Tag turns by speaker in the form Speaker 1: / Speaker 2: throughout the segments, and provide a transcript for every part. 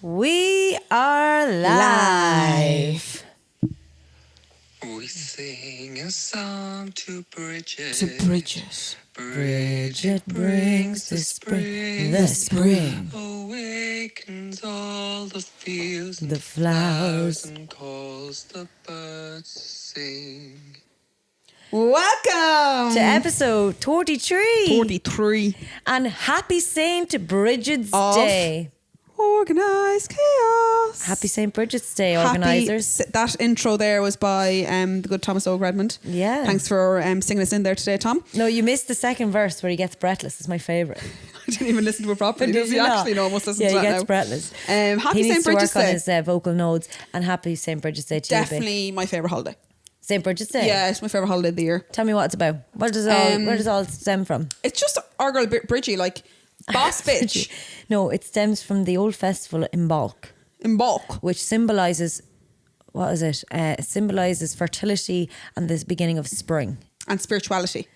Speaker 1: We are live.
Speaker 2: We sing a song to Bridget.
Speaker 1: To Bridget. Bridget brings the spring. The spring.
Speaker 2: Awakens all the fields and
Speaker 1: The flowers.
Speaker 2: and calls the birds to sing.
Speaker 3: Welcome
Speaker 1: To episode 43.
Speaker 3: 43
Speaker 1: And happy St. Bridget's
Speaker 3: Of
Speaker 1: Day.
Speaker 3: Organised Chaos.
Speaker 1: Happy St. Bridget's Day,
Speaker 3: Happy-
Speaker 1: organisers.
Speaker 3: That intro there was by the good Thomas O. Redmond.
Speaker 1: Yeah.
Speaker 3: Thanks for singing us in there today, Tom.
Speaker 1: No, you missed the second verse where he gets breathless. It's my favourite.
Speaker 3: I didn't even listen to it properly.
Speaker 1: Did
Speaker 3: Does he
Speaker 1: you not?
Speaker 3: actually know? Must listen
Speaker 1: Yeah,
Speaker 3: to
Speaker 1: he
Speaker 3: that
Speaker 1: gets
Speaker 3: now.
Speaker 1: breathless.
Speaker 3: Happy
Speaker 1: He
Speaker 3: St.
Speaker 1: needs
Speaker 3: Bridget's
Speaker 1: to work on
Speaker 3: Day.
Speaker 1: his vocal nodes. And happy St. Bridget's Day to you, Vic.
Speaker 3: Definitely my favourite holiday.
Speaker 1: St. Bridget's Day?
Speaker 3: Yeah, it's my favourite holiday of the year.
Speaker 1: Tell me what it's about. Where does it all stem from?
Speaker 3: It's just our girl Bridgie, like boss bitch
Speaker 1: No, it stems from the old festival in Balk,
Speaker 3: in bulk.
Speaker 1: which symbolises, what is it? It symbolises fertility and the beginning of spring.
Speaker 3: And spirituality.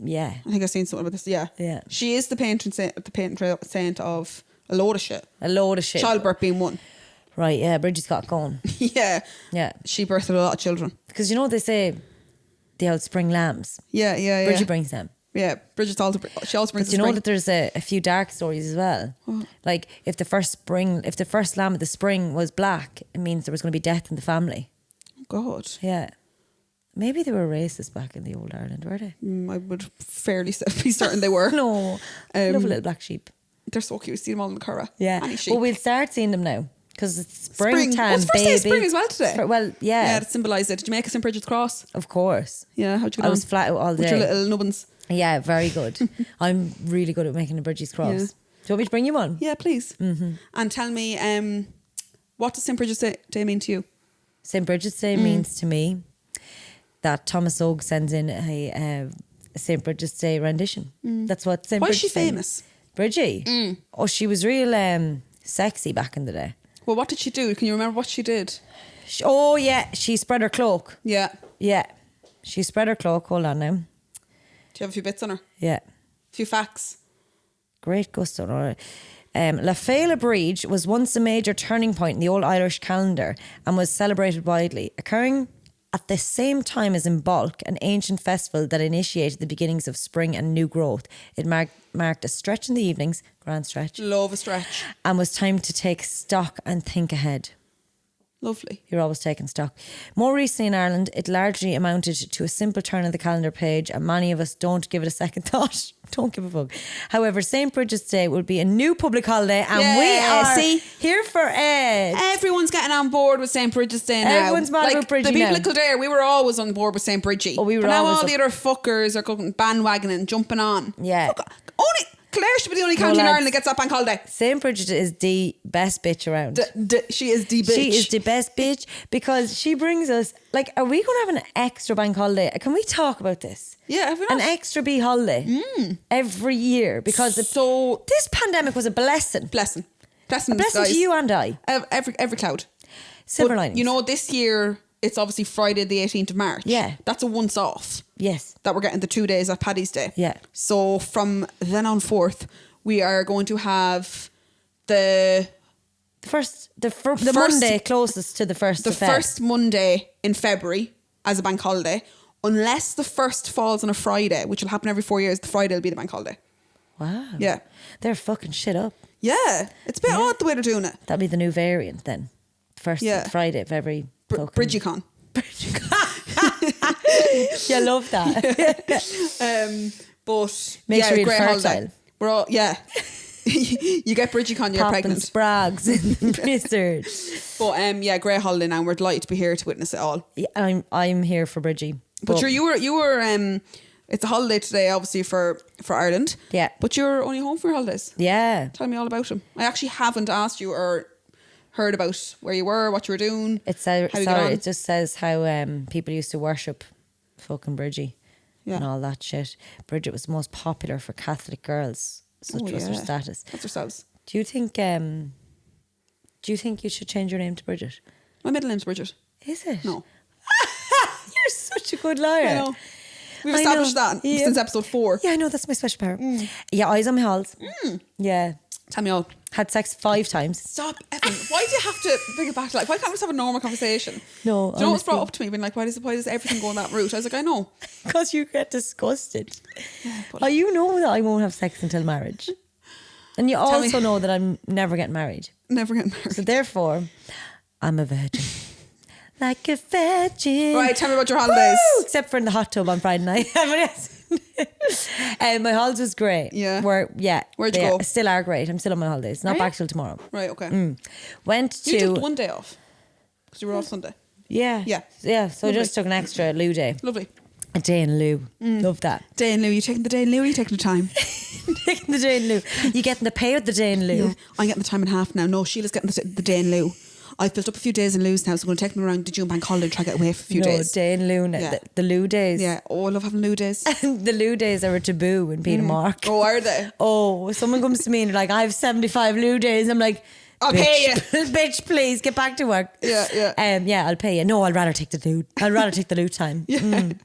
Speaker 1: Yeah.
Speaker 3: I think I've seen something about this. Yeah.
Speaker 1: Yeah.
Speaker 3: She is the patron saint of a load of shit.
Speaker 1: A load of shit.
Speaker 3: Childbirth being one.
Speaker 1: Right, yeah, Bridget's got it going.
Speaker 3: Yeah.
Speaker 1: Yeah.
Speaker 3: She birthed a lot of children.
Speaker 1: Because you know they say the old spring lambs.
Speaker 3: Yeah, yeah, yeah.
Speaker 1: Bridget brings them.
Speaker 3: Yeah, Bridget's also, she also brings
Speaker 1: But
Speaker 3: the
Speaker 1: you know
Speaker 3: spring.
Speaker 1: that there's a few dark stories as well. Like if the first lamb of the spring was black, it means there was going to be death in the family.
Speaker 3: God.
Speaker 1: Yeah. Maybe they were racist back in the old Ireland, were they?
Speaker 3: I would fairly be certain they were.
Speaker 1: No. Love a little black sheep.
Speaker 3: They're so cute. We see them all in the Curragh.
Speaker 1: Yeah.
Speaker 3: Any sheep.
Speaker 1: But we'll start seeing them now. Because it's
Speaker 3: Spring.
Speaker 1: springtime,
Speaker 3: Oh, it's first
Speaker 1: baby.
Speaker 3: day of spring as well today.
Speaker 1: Well, yeah.
Speaker 3: Yeah, to symbolise it. Did you make us St. Bridget's Cross?
Speaker 1: Of course.
Speaker 3: Yeah, how'd you get
Speaker 1: I
Speaker 3: on?
Speaker 1: was flat out all
Speaker 3: With your
Speaker 1: day.
Speaker 3: little nubbins.
Speaker 1: Yeah, very good. I'm really good at making a Bridget's Cross.
Speaker 3: Yeah.
Speaker 1: Do you want me to bring you one?
Speaker 3: Yeah, please. Mm-hmm. And tell me, what does St. Bridget's Day mean to you?
Speaker 1: St. Bridget's Day means to me that Thomas Ogue sends in a St. Bridget's Day rendition. That's what St.
Speaker 3: Why is
Speaker 1: Bridget's
Speaker 3: she
Speaker 1: Day
Speaker 3: famous?
Speaker 1: Bridgie? Oh, she was real sexy back in the day.
Speaker 3: Well, what did she do? Can you remember what she did?
Speaker 1: Oh, yeah. She spread her cloak.
Speaker 3: Yeah.
Speaker 1: Yeah. She spread her cloak. Hold on now.
Speaker 3: Do you have a few bits on her?
Speaker 1: Yeah.
Speaker 3: A few facts?
Speaker 1: Great gusto. Right. La Féile Bríd was once a major turning point in the old Irish calendar and was celebrated widely, occurring at the same time as in Bulk, an ancient festival that initiated the beginnings of spring and new growth. It marked a stretch in the evenings, grand stretch,
Speaker 3: Love a stretch.
Speaker 1: and was time to take stock and think ahead.
Speaker 3: Lovely.
Speaker 1: You're always taking stock. More recently in Ireland, it largely amounted to a simple turn of the calendar page, and many of us don't give it a second thought. Don't give a fuck. However, St. Bridget's Day will be a new public holiday, and we
Speaker 3: Yeah,
Speaker 1: are
Speaker 3: see?
Speaker 1: here for it.
Speaker 3: Everyone's getting on board with St. Bridget's Day now.
Speaker 1: Everyone's mad about Bridgie
Speaker 3: the people
Speaker 1: now.
Speaker 3: at Kildare, we were always on board with St. Bridgie.
Speaker 1: Oh, we were
Speaker 3: but now
Speaker 1: always
Speaker 3: all the
Speaker 1: up-
Speaker 3: other fuckers are going bandwagoning, jumping on.
Speaker 1: Yeah.
Speaker 3: Fuck, only Kildare should be the only county in
Speaker 1: lads.
Speaker 3: Ireland that gets that bank holiday.
Speaker 1: St. Bridget is the best bitch around.
Speaker 3: She is the bitch.
Speaker 1: She is the best bitch because she brings us, like, are we going to have an extra bank holiday? Can we talk about this?
Speaker 3: Yeah, have we
Speaker 1: An
Speaker 3: not?
Speaker 1: extra B holiday every year because this pandemic was a blessing.
Speaker 3: Blessing.
Speaker 1: A
Speaker 3: Blessing,
Speaker 1: blessing
Speaker 3: guys.
Speaker 1: to you and I.
Speaker 3: Every cloud.
Speaker 1: Silver
Speaker 3: But,
Speaker 1: linings.
Speaker 3: you know, this year it's obviously Friday the 18th of March.
Speaker 1: Yeah.
Speaker 3: That's a once off
Speaker 1: Yes.
Speaker 3: that we're getting the 2 days at Paddy's Day.
Speaker 1: Yeah.
Speaker 3: So from then on forth, we are going to have the
Speaker 1: The
Speaker 3: first-
Speaker 1: Monday closest to the first of Feb.
Speaker 3: first Monday in February as a bank holiday, unless the first falls on a Friday, which will happen every 4 years. The Friday will be the bank holiday.
Speaker 1: Wow.
Speaker 3: Yeah.
Speaker 1: They're fucking shit up.
Speaker 3: Yeah. It's a bit odd the way they're doing it.
Speaker 1: That'll be the new variant then. First
Speaker 3: Yeah.
Speaker 1: Friday of every fucking...
Speaker 3: BridgieCon.
Speaker 1: Yeah, love that.
Speaker 3: But
Speaker 1: Make
Speaker 3: yeah,
Speaker 1: sure you're
Speaker 3: great
Speaker 1: fertile.
Speaker 3: holiday. We're all, yeah. You get BridgieCon, you're
Speaker 1: Popping
Speaker 3: pregnant.
Speaker 1: sprags in the blizzard.
Speaker 3: But yeah, great holiday now. We're delighted to be here to witness it all.
Speaker 1: Yeah, I'm here for Bridgie.
Speaker 3: But you were it's a holiday today, obviously for Ireland.
Speaker 1: Yeah.
Speaker 3: But you're only home for your holidays.
Speaker 1: Yeah.
Speaker 3: Tell me all about them. I actually haven't asked you or heard about where you were, what you were doing.
Speaker 1: It's
Speaker 3: how you get on.
Speaker 1: it just says how people used to worship fucking Bridgie
Speaker 3: Yeah.
Speaker 1: and all that shit. Bridget was the most popular for Catholic girls. Such
Speaker 3: Oh,
Speaker 1: was her
Speaker 3: yeah.
Speaker 1: status.
Speaker 3: That's yourselves.
Speaker 1: Do you think you should change your name to Bridget?
Speaker 3: My middle name's Bridget.
Speaker 1: Is it?
Speaker 3: No.
Speaker 1: You're such a good liar.
Speaker 3: I know. We've
Speaker 1: I
Speaker 3: established
Speaker 1: know.
Speaker 3: that
Speaker 1: Yeah.
Speaker 3: since episode 4.
Speaker 1: Yeah, I know, that's my special power. Yeah, eyes on my halls. Yeah.
Speaker 3: Tell me all.
Speaker 1: Had sex 5 times.
Speaker 3: Stop, Evan. Why do you have to bring it back to like? Why can't we just have a normal conversation?
Speaker 1: No,
Speaker 3: Do you know what's brought
Speaker 1: honestly.
Speaker 3: up to me? Being like, why does everything go on that route? I was like, I know.
Speaker 1: Because you get disgusted.
Speaker 3: but-
Speaker 1: Oh, you know that I won't have sex until marriage. And you
Speaker 3: me.
Speaker 1: also know that I'm never getting married.
Speaker 3: Never getting married.
Speaker 1: So therefore, I'm a virgin. Like a virgin.
Speaker 3: Right, tell me about your holidays.
Speaker 1: Woo! Except for in the hot tub on Friday night. But yes. My holidays was great.
Speaker 3: Yeah.
Speaker 1: Where'd
Speaker 3: you
Speaker 1: they
Speaker 3: go?
Speaker 1: Still are great. I'm still on my holidays. Not
Speaker 3: Are
Speaker 1: back
Speaker 3: you?
Speaker 1: till tomorrow.
Speaker 3: Right, okay.
Speaker 1: Went
Speaker 3: You
Speaker 1: to
Speaker 3: took one day off because you were off Sunday.
Speaker 1: Yeah.
Speaker 3: Yeah.
Speaker 1: So I just took an extra loo day.
Speaker 3: Lovely.
Speaker 1: A day in loo. Love that.
Speaker 3: Day in lieu. You taking the day in lieu? Or you taking the time?
Speaker 1: Taking the day in lieu. You getting the pay with the day in lieu.
Speaker 3: Yeah. I'm getting the time and a half now. No, Sheila's getting the day in lieu. I've built up a few days in lieu's now, so I'm going to take them around the June bank holiday and try to get away for a few days.
Speaker 1: Day in lieu.
Speaker 3: Yeah.
Speaker 1: The loo days.
Speaker 3: Yeah. Oh, I love having lieu days.
Speaker 1: The loo days are a taboo in Petermark.
Speaker 3: Oh, are they?
Speaker 1: Oh, someone comes to me and they're like, I have 75 loo days. I'm like,
Speaker 3: I'll
Speaker 1: bitch,
Speaker 3: pay you.
Speaker 1: bitch, please get back to work.
Speaker 3: Yeah.
Speaker 1: Yeah, I'll pay you. No, I'd rather take the loo. I'd rather take the loo time.
Speaker 3: Yeah.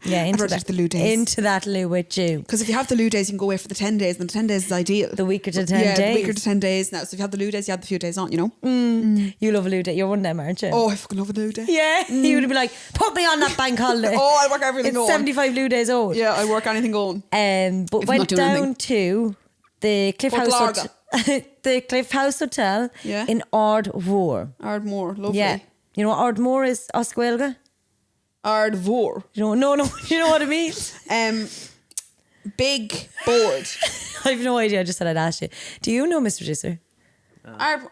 Speaker 1: Yeah, into
Speaker 3: rather
Speaker 1: that,
Speaker 3: take the loo days.
Speaker 1: Into that loo with you.
Speaker 3: Because if you have the lieu days, you can go away for the 10 days, and the 10 days is ideal.
Speaker 1: The week or to 10
Speaker 3: yeah,
Speaker 1: days.
Speaker 3: the week or to 10 days now. So if you have the lieu days, you have the few days on, you know?
Speaker 1: You love a loo day. You're one of them, aren't you?
Speaker 3: Oh, I fucking love a lieu day.
Speaker 1: Yeah. You would be like, put me on that bank holiday.
Speaker 3: Oh, I work everything
Speaker 1: It's
Speaker 3: going.
Speaker 1: 75 loo days old.
Speaker 3: Yeah, I work anything going.
Speaker 1: But
Speaker 3: If I'm
Speaker 1: went
Speaker 3: not doing
Speaker 1: down
Speaker 3: anything.
Speaker 1: to the Cliff
Speaker 3: Fort
Speaker 1: House
Speaker 3: Larga.
Speaker 1: the Cliff House Hotel
Speaker 3: Yeah.
Speaker 1: in Ardmore.
Speaker 3: Ardmore, lovely.
Speaker 1: Yeah. You know what Ardmore is, Oscuelga?
Speaker 3: Ardmore.
Speaker 1: You know, no, you know what it means?
Speaker 3: Big board.
Speaker 1: I have no idea. I just said I'd ask you. Do you know, Mr. Producer?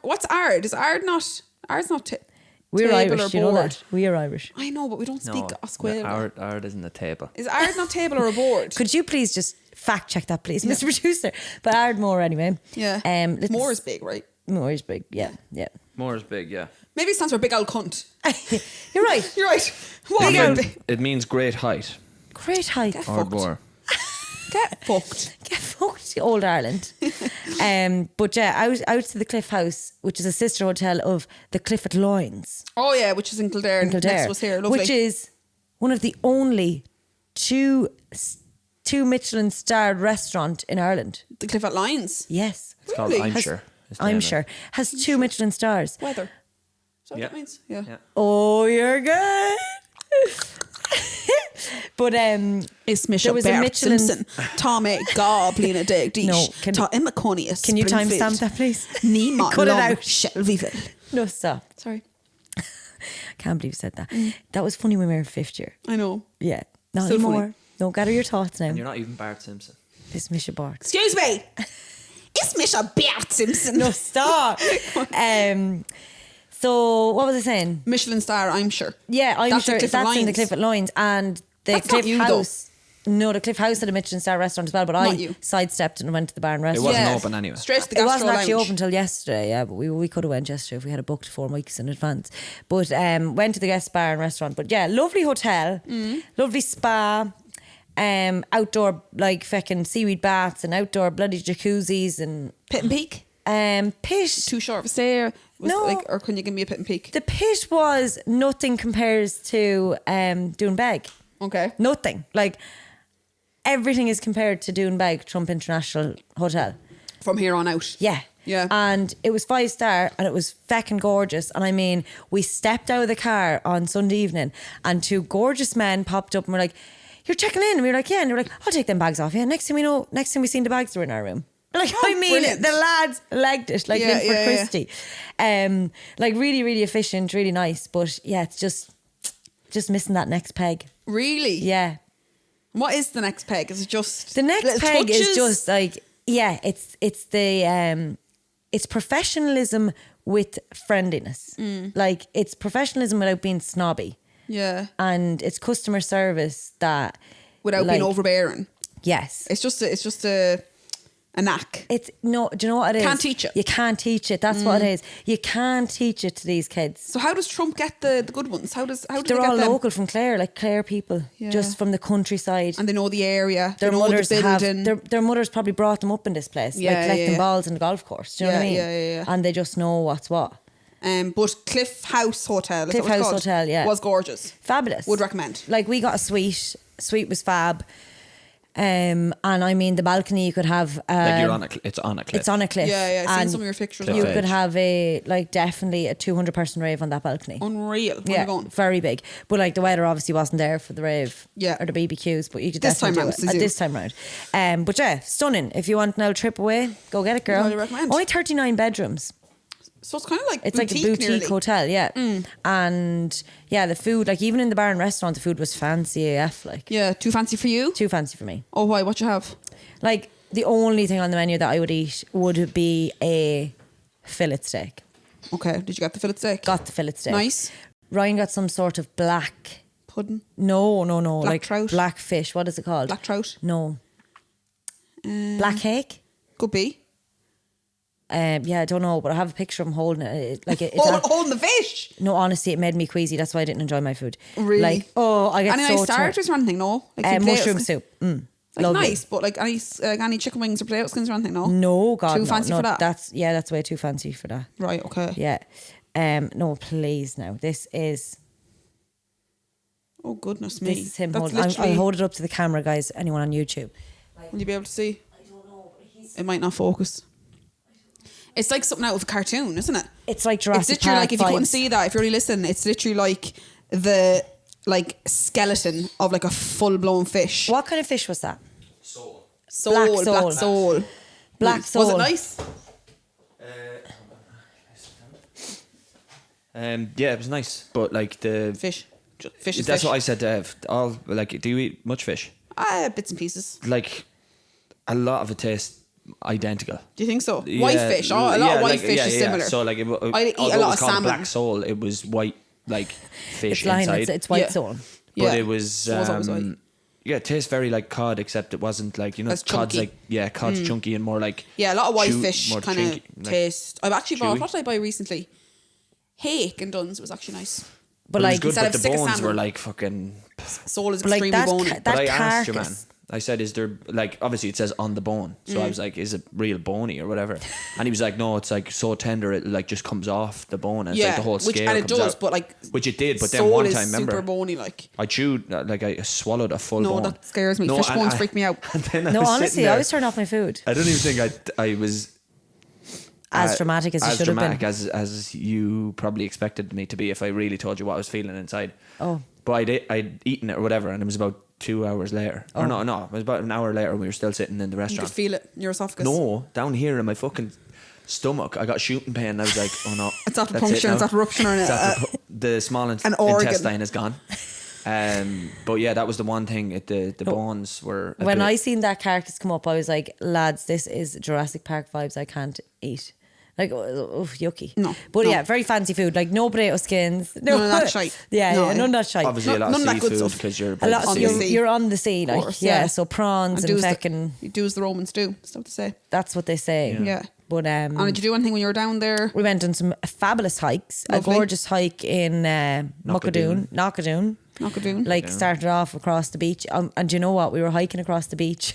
Speaker 3: What's Ard? Is Ard not? Ard's not.
Speaker 1: We're
Speaker 3: table
Speaker 1: Irish.
Speaker 3: or
Speaker 1: You know
Speaker 3: board.
Speaker 1: that. We are Irish.
Speaker 3: I know, but we don't speak Oscuelga.
Speaker 4: Ard isn't a table.
Speaker 3: Is Ard not table or a board?
Speaker 1: Could you please just fact check that, please, Mr. Producer? But Ardmore anyway.
Speaker 3: Yeah. More is big, right?
Speaker 1: More is big. Yeah.
Speaker 4: More is big, yeah.
Speaker 3: Maybe it stands for big old cunt.
Speaker 1: You're right.
Speaker 3: You're right. What?
Speaker 1: Big old-
Speaker 4: It means great height.
Speaker 1: Great height.
Speaker 3: Get
Speaker 4: Or
Speaker 3: fucked.
Speaker 4: more.
Speaker 3: Get fucked.
Speaker 1: Get fucked, old Ireland. But yeah, out to the Cliff House, which is a sister hotel of the Clifford Loins
Speaker 3: Oh yeah, which is in Kildare.
Speaker 1: in Kildare,
Speaker 3: Next to us here. Lovely.
Speaker 1: which is one of the only two Michelin starred restaurant in Ireland.
Speaker 3: the Clifford Lions.
Speaker 1: Yes,
Speaker 4: It's called
Speaker 3: Really?
Speaker 4: I'm
Speaker 1: Has-
Speaker 4: sure. is the
Speaker 1: I'm
Speaker 4: name of
Speaker 1: sure
Speaker 4: it.
Speaker 1: has 2 Michelin stars.
Speaker 3: Weather. Is that what
Speaker 4: Yeah.
Speaker 3: that means? Yeah.
Speaker 4: Yeah.
Speaker 1: Oh, you're good. But
Speaker 3: Is
Speaker 1: There
Speaker 3: Misha
Speaker 1: was a
Speaker 3: Bert
Speaker 1: Michelin-
Speaker 3: Simpson, Tommy Goblin Dig Dish,
Speaker 1: No, can-
Speaker 3: Emma Conius.
Speaker 1: can you timestamp that, please?
Speaker 3: Nima
Speaker 1: Cut it
Speaker 3: Long
Speaker 1: out.
Speaker 3: Shelbyville.
Speaker 1: No, stop.
Speaker 3: Sorry.
Speaker 1: Can't believe you said that. That was funny when we were in 5th year.
Speaker 3: I know.
Speaker 1: Yeah, not
Speaker 3: Still funny.
Speaker 1: anymore. No, gather your thoughts now.
Speaker 4: And you're not even Bart Simpson.
Speaker 1: It's Misha Bart.
Speaker 3: Excuse me. Is Misha Bert Simpson?
Speaker 1: No, stop. So what was I saying?
Speaker 3: Michelin star, I'm sure.
Speaker 1: Yeah, I'm
Speaker 3: That's
Speaker 1: sure
Speaker 3: the Clifford
Speaker 1: that's in the
Speaker 3: Lions.
Speaker 1: Clifford Loins and the
Speaker 3: That's not
Speaker 1: Cliff
Speaker 3: you, though.
Speaker 1: House. No, the Cliff House had a Michelin star restaurant as well, but I
Speaker 3: Not you.
Speaker 1: sidestepped and went to the bar and
Speaker 4: It
Speaker 1: restaurant.
Speaker 4: wasn't open anyway.
Speaker 3: Straight to the
Speaker 1: It
Speaker 3: gastro
Speaker 1: wasn't actually
Speaker 3: lounge.
Speaker 1: open until yesterday, yeah, but we could have went yesterday if we had it booked 4 weeks in advance. But went to the guest bar and restaurant. But yeah, lovely hotel, lovely spa, outdoor like fucking seaweed baths and outdoor bloody jacuzzis and
Speaker 3: Pit and Peak.
Speaker 1: pit.
Speaker 3: Too short of a stay.
Speaker 1: No.
Speaker 3: Or can you give me a Pit and Peak?
Speaker 1: The pit was nothing compares to Doonbeg.
Speaker 3: Okay.
Speaker 1: Nothing. Like everything is compared to Doonbeg Trump International Hotel.
Speaker 3: From here on out.
Speaker 1: Yeah.
Speaker 3: Yeah.
Speaker 1: And it was 5-star and it was feckin' gorgeous. And I mean, we stepped out of the car on Sunday evening and 2 gorgeous men popped up and were like, "You're checking in?" And we were like, "Yeah." And they were like, "I'll take them bags off." Yeah. Next thing we seen the bags were in our room. Like, I mean,
Speaker 3: brilliant.
Speaker 1: the lads legged it, like
Speaker 3: Yeah,
Speaker 1: Linford
Speaker 3: yeah, yeah.
Speaker 1: Christie. Like really, really efficient, really nice. But yeah, it's just missing that next peg.
Speaker 3: Really?
Speaker 1: Yeah.
Speaker 3: What is the next peg? Is it just
Speaker 1: The next
Speaker 3: little
Speaker 1: peg
Speaker 3: touches?
Speaker 1: is just like, yeah, it's it's professionalism with friendliness. Like it's professionalism without being snobby.
Speaker 3: Yeah.
Speaker 1: And it's customer service that
Speaker 3: Without
Speaker 1: like,
Speaker 3: being overbearing.
Speaker 1: Yes.
Speaker 3: It's just a knack.
Speaker 1: It's no, do you know what it is?
Speaker 3: Can't teach it.
Speaker 1: You can't teach it. That's what it is. You can't teach it to these kids.
Speaker 3: So how does Trump get the good ones? How do
Speaker 1: They're
Speaker 3: they
Speaker 1: all
Speaker 3: get them?
Speaker 1: local from Clare, like Clare people,
Speaker 3: Yeah.
Speaker 1: just from the countryside.
Speaker 3: And they know the area.
Speaker 1: Their
Speaker 3: they know
Speaker 1: mothers
Speaker 3: the
Speaker 1: have
Speaker 3: building.
Speaker 1: their mothers probably brought them up in this place,
Speaker 3: Yeah,
Speaker 1: like collecting
Speaker 3: yeah.
Speaker 1: balls in the golf course. Do you know what I
Speaker 3: Yeah,
Speaker 1: mean?
Speaker 3: yeah.
Speaker 1: And they just know what's what.
Speaker 3: But Cliff House Hotel. is
Speaker 1: Cliff
Speaker 3: that what it's
Speaker 1: House
Speaker 3: called?
Speaker 1: Hotel, yeah.
Speaker 3: Was gorgeous.
Speaker 1: Fabulous.
Speaker 3: Would recommend.
Speaker 1: Like we got a suite. Suite was fab. And I mean, the balcony you could have.
Speaker 4: Like you're on a, it's on a cliff.
Speaker 1: It's on a cliff.
Speaker 3: Yeah, I've seen
Speaker 1: and
Speaker 3: some of your pictures.
Speaker 4: Cliff
Speaker 1: You
Speaker 4: edge.
Speaker 1: could have definitely a 200-person rave on that balcony.
Speaker 3: Unreal. Where
Speaker 1: Yeah,
Speaker 3: you going?
Speaker 1: very big. But like the weather obviously wasn't there for the rave
Speaker 3: Yeah.
Speaker 1: or the BBQs, but you could
Speaker 3: This time
Speaker 1: definitely
Speaker 3: round,
Speaker 1: do
Speaker 3: says
Speaker 1: it.
Speaker 3: you.
Speaker 1: This time round. But yeah, stunning. If you want an old trip away, go get it, girl.
Speaker 3: Highly recommend.
Speaker 1: Only 39 bedrooms.
Speaker 3: So it's kind of like
Speaker 1: It's like a boutique
Speaker 3: nearly.
Speaker 1: hotel, yeah. And yeah, the food, like even in the bar and restaurant, the food was fancy AF, like
Speaker 3: Yeah, too fancy for you?
Speaker 1: too fancy for me.
Speaker 3: Oh, why? What you have?
Speaker 1: Like the only thing on the menu that I would eat would be a fillet steak.
Speaker 3: Okay, did you get the fillet steak?
Speaker 1: Got the fillet steak.
Speaker 3: Nice.
Speaker 1: Ryan got some sort of black.
Speaker 3: Pudding?
Speaker 1: No,
Speaker 3: Black
Speaker 1: like
Speaker 3: trout?
Speaker 1: black fish. What is it called?
Speaker 3: Black trout?
Speaker 1: No. Black hake.
Speaker 3: Could be.
Speaker 1: Yeah, I don't know, but I have a picture of him holding it. Like it's
Speaker 3: Holding the fish?
Speaker 1: no, honestly, it made me queasy. That's why I didn't enjoy my food.
Speaker 3: Really?
Speaker 1: Like, I get
Speaker 3: Any
Speaker 1: so
Speaker 3: nice starters or anything? No? Like some potato
Speaker 1: mushroom
Speaker 3: skins?
Speaker 1: soup.
Speaker 3: Like
Speaker 1: Lovely.
Speaker 3: nice, but like any chicken wings or potato skins or anything? No?
Speaker 1: No, God,
Speaker 3: Too
Speaker 1: no,
Speaker 3: fancy
Speaker 1: no,
Speaker 3: for that?
Speaker 1: That's way too fancy for that.
Speaker 3: Right, okay.
Speaker 1: Yeah. No, please now. This is
Speaker 3: Oh, goodness me.
Speaker 1: this is him
Speaker 3: That's
Speaker 1: holding.
Speaker 3: literally...
Speaker 1: I'll hold it up to the camera, guys. Anyone on YouTube?
Speaker 3: Will you be able to see? It might not focus. It's like something out of a cartoon, isn't it?
Speaker 1: It's like
Speaker 3: It's
Speaker 1: Jurassic
Speaker 3: literally
Speaker 1: Park
Speaker 3: like, if you couldn't
Speaker 1: vibes.
Speaker 3: see that, if you're really listening, it's literally like the skeleton of like a full blown fish.
Speaker 1: What kind of fish was that?
Speaker 3: Soul,
Speaker 1: Black
Speaker 3: black
Speaker 1: soul.
Speaker 3: soul.
Speaker 1: Black
Speaker 3: Nice.
Speaker 1: soul.
Speaker 3: Was it nice?
Speaker 4: Yeah, it was nice, but like the
Speaker 3: Fish. Fish is
Speaker 4: That's
Speaker 3: fish.
Speaker 4: what I said to Ev. All like, do you eat much fish?
Speaker 3: Bits and pieces.
Speaker 4: Like, a lot of it tastes identical.
Speaker 3: Do you think so?
Speaker 4: Yeah,
Speaker 3: White fish. Oh, a lot of white fish is similar.
Speaker 4: So like,
Speaker 3: I eat
Speaker 4: although
Speaker 3: a
Speaker 4: it
Speaker 3: lot
Speaker 4: was
Speaker 3: of
Speaker 4: called
Speaker 3: salmon.
Speaker 4: black soul, it was white like fish
Speaker 1: It's lying.
Speaker 4: inside.
Speaker 1: It's white
Speaker 3: Yeah.
Speaker 1: soul.
Speaker 4: But
Speaker 3: Yeah.
Speaker 4: it was
Speaker 3: It was always white.
Speaker 4: yeah, it tastes very like cod, except it wasn't like,
Speaker 3: As
Speaker 4: cod's
Speaker 3: chunky.
Speaker 4: cod's chunky and more like
Speaker 3: Yeah, a lot of white
Speaker 4: chew-
Speaker 3: fish
Speaker 4: more
Speaker 3: kind of
Speaker 4: chinky, like
Speaker 3: taste. I've actually bought,
Speaker 4: chewy.
Speaker 3: what did I buy recently? Hake and Duns. It was actually nice.
Speaker 1: But
Speaker 4: But it was
Speaker 1: like,
Speaker 4: good,
Speaker 3: instead
Speaker 4: but
Speaker 3: of
Speaker 4: the
Speaker 3: stick of
Speaker 4: bones
Speaker 3: salmon.
Speaker 4: were like fucking.
Speaker 3: Soul is
Speaker 1: but like
Speaker 3: extremely bony.
Speaker 1: that
Speaker 4: But I asked you, man.
Speaker 1: carcass.
Speaker 4: I said, "Is there like obviously it says on the bone?" So I was like, "Is it real bony or whatever?" And he was like, "No, it's like so tender it like just comes off the bone and it's like the whole scale
Speaker 3: and it
Speaker 4: comes
Speaker 3: does,
Speaker 4: out."
Speaker 3: but like
Speaker 4: Which it did, but then
Speaker 3: soul
Speaker 4: one
Speaker 3: is
Speaker 4: time, remember,
Speaker 3: super bony. Like
Speaker 4: I chewed like I swallowed a full
Speaker 3: no,
Speaker 4: bone.
Speaker 3: that scares me.
Speaker 4: No,
Speaker 3: Fish
Speaker 4: and
Speaker 3: bones
Speaker 4: I-
Speaker 3: freak me out.
Speaker 4: And then I
Speaker 1: No,
Speaker 4: was
Speaker 1: honestly,
Speaker 4: sitting
Speaker 1: I
Speaker 4: there.
Speaker 1: always turn off my food.
Speaker 4: I don't even think I was
Speaker 1: As dramatic as you should have
Speaker 4: dramatic
Speaker 1: been.
Speaker 4: as you probably expected me to be if I really told you what I was feeling inside.
Speaker 1: Oh.
Speaker 4: But I'd eaten it or whatever, and it was about 2 hours later. Or no, it was about an hour later. We were still sitting in the
Speaker 3: You
Speaker 4: restaurant.
Speaker 3: could feel it in your esophagus.
Speaker 4: No, down here in my fucking stomach, I got shooting pain. And I was like, oh no,
Speaker 3: It's after
Speaker 4: that's
Speaker 3: puncture,
Speaker 4: now.
Speaker 3: it's after rupture, and
Speaker 4: It's after the small
Speaker 3: an organ.
Speaker 4: intestine is gone. But yeah, that was the one thing. The bones were. a
Speaker 1: When
Speaker 4: bit-
Speaker 1: I seen that carcass come up, I was like, lads, this is Jurassic Park vibes I can't eat. Like, yucky.
Speaker 3: No,
Speaker 1: But
Speaker 3: no.
Speaker 1: yeah, very fancy food. Like, no potato skins.
Speaker 3: None of that shite.
Speaker 1: Yeah,
Speaker 3: No,
Speaker 1: yeah, none of that shite.
Speaker 4: obviously a lot
Speaker 3: none
Speaker 4: of
Speaker 3: of that good
Speaker 4: seafood
Speaker 3: stuff.
Speaker 4: because you're
Speaker 1: A lot,
Speaker 3: on the
Speaker 1: you're,
Speaker 3: sea.
Speaker 1: you're on the sea, like,
Speaker 3: course,
Speaker 1: yeah,
Speaker 3: yeah.
Speaker 1: so prawns and
Speaker 3: do as the-
Speaker 1: feckin',
Speaker 3: you do as the Romans do. That's what they say.
Speaker 1: that's what they say.
Speaker 3: Yeah.
Speaker 1: But
Speaker 3: And did you do anything when you were down there?
Speaker 1: we went on some fabulous hikes.
Speaker 3: Lovely.
Speaker 1: A gorgeous hike in Knockadoon.
Speaker 3: Knockadoon.
Speaker 1: Like, started off across the beach. And do you know what? We were hiking across the beach.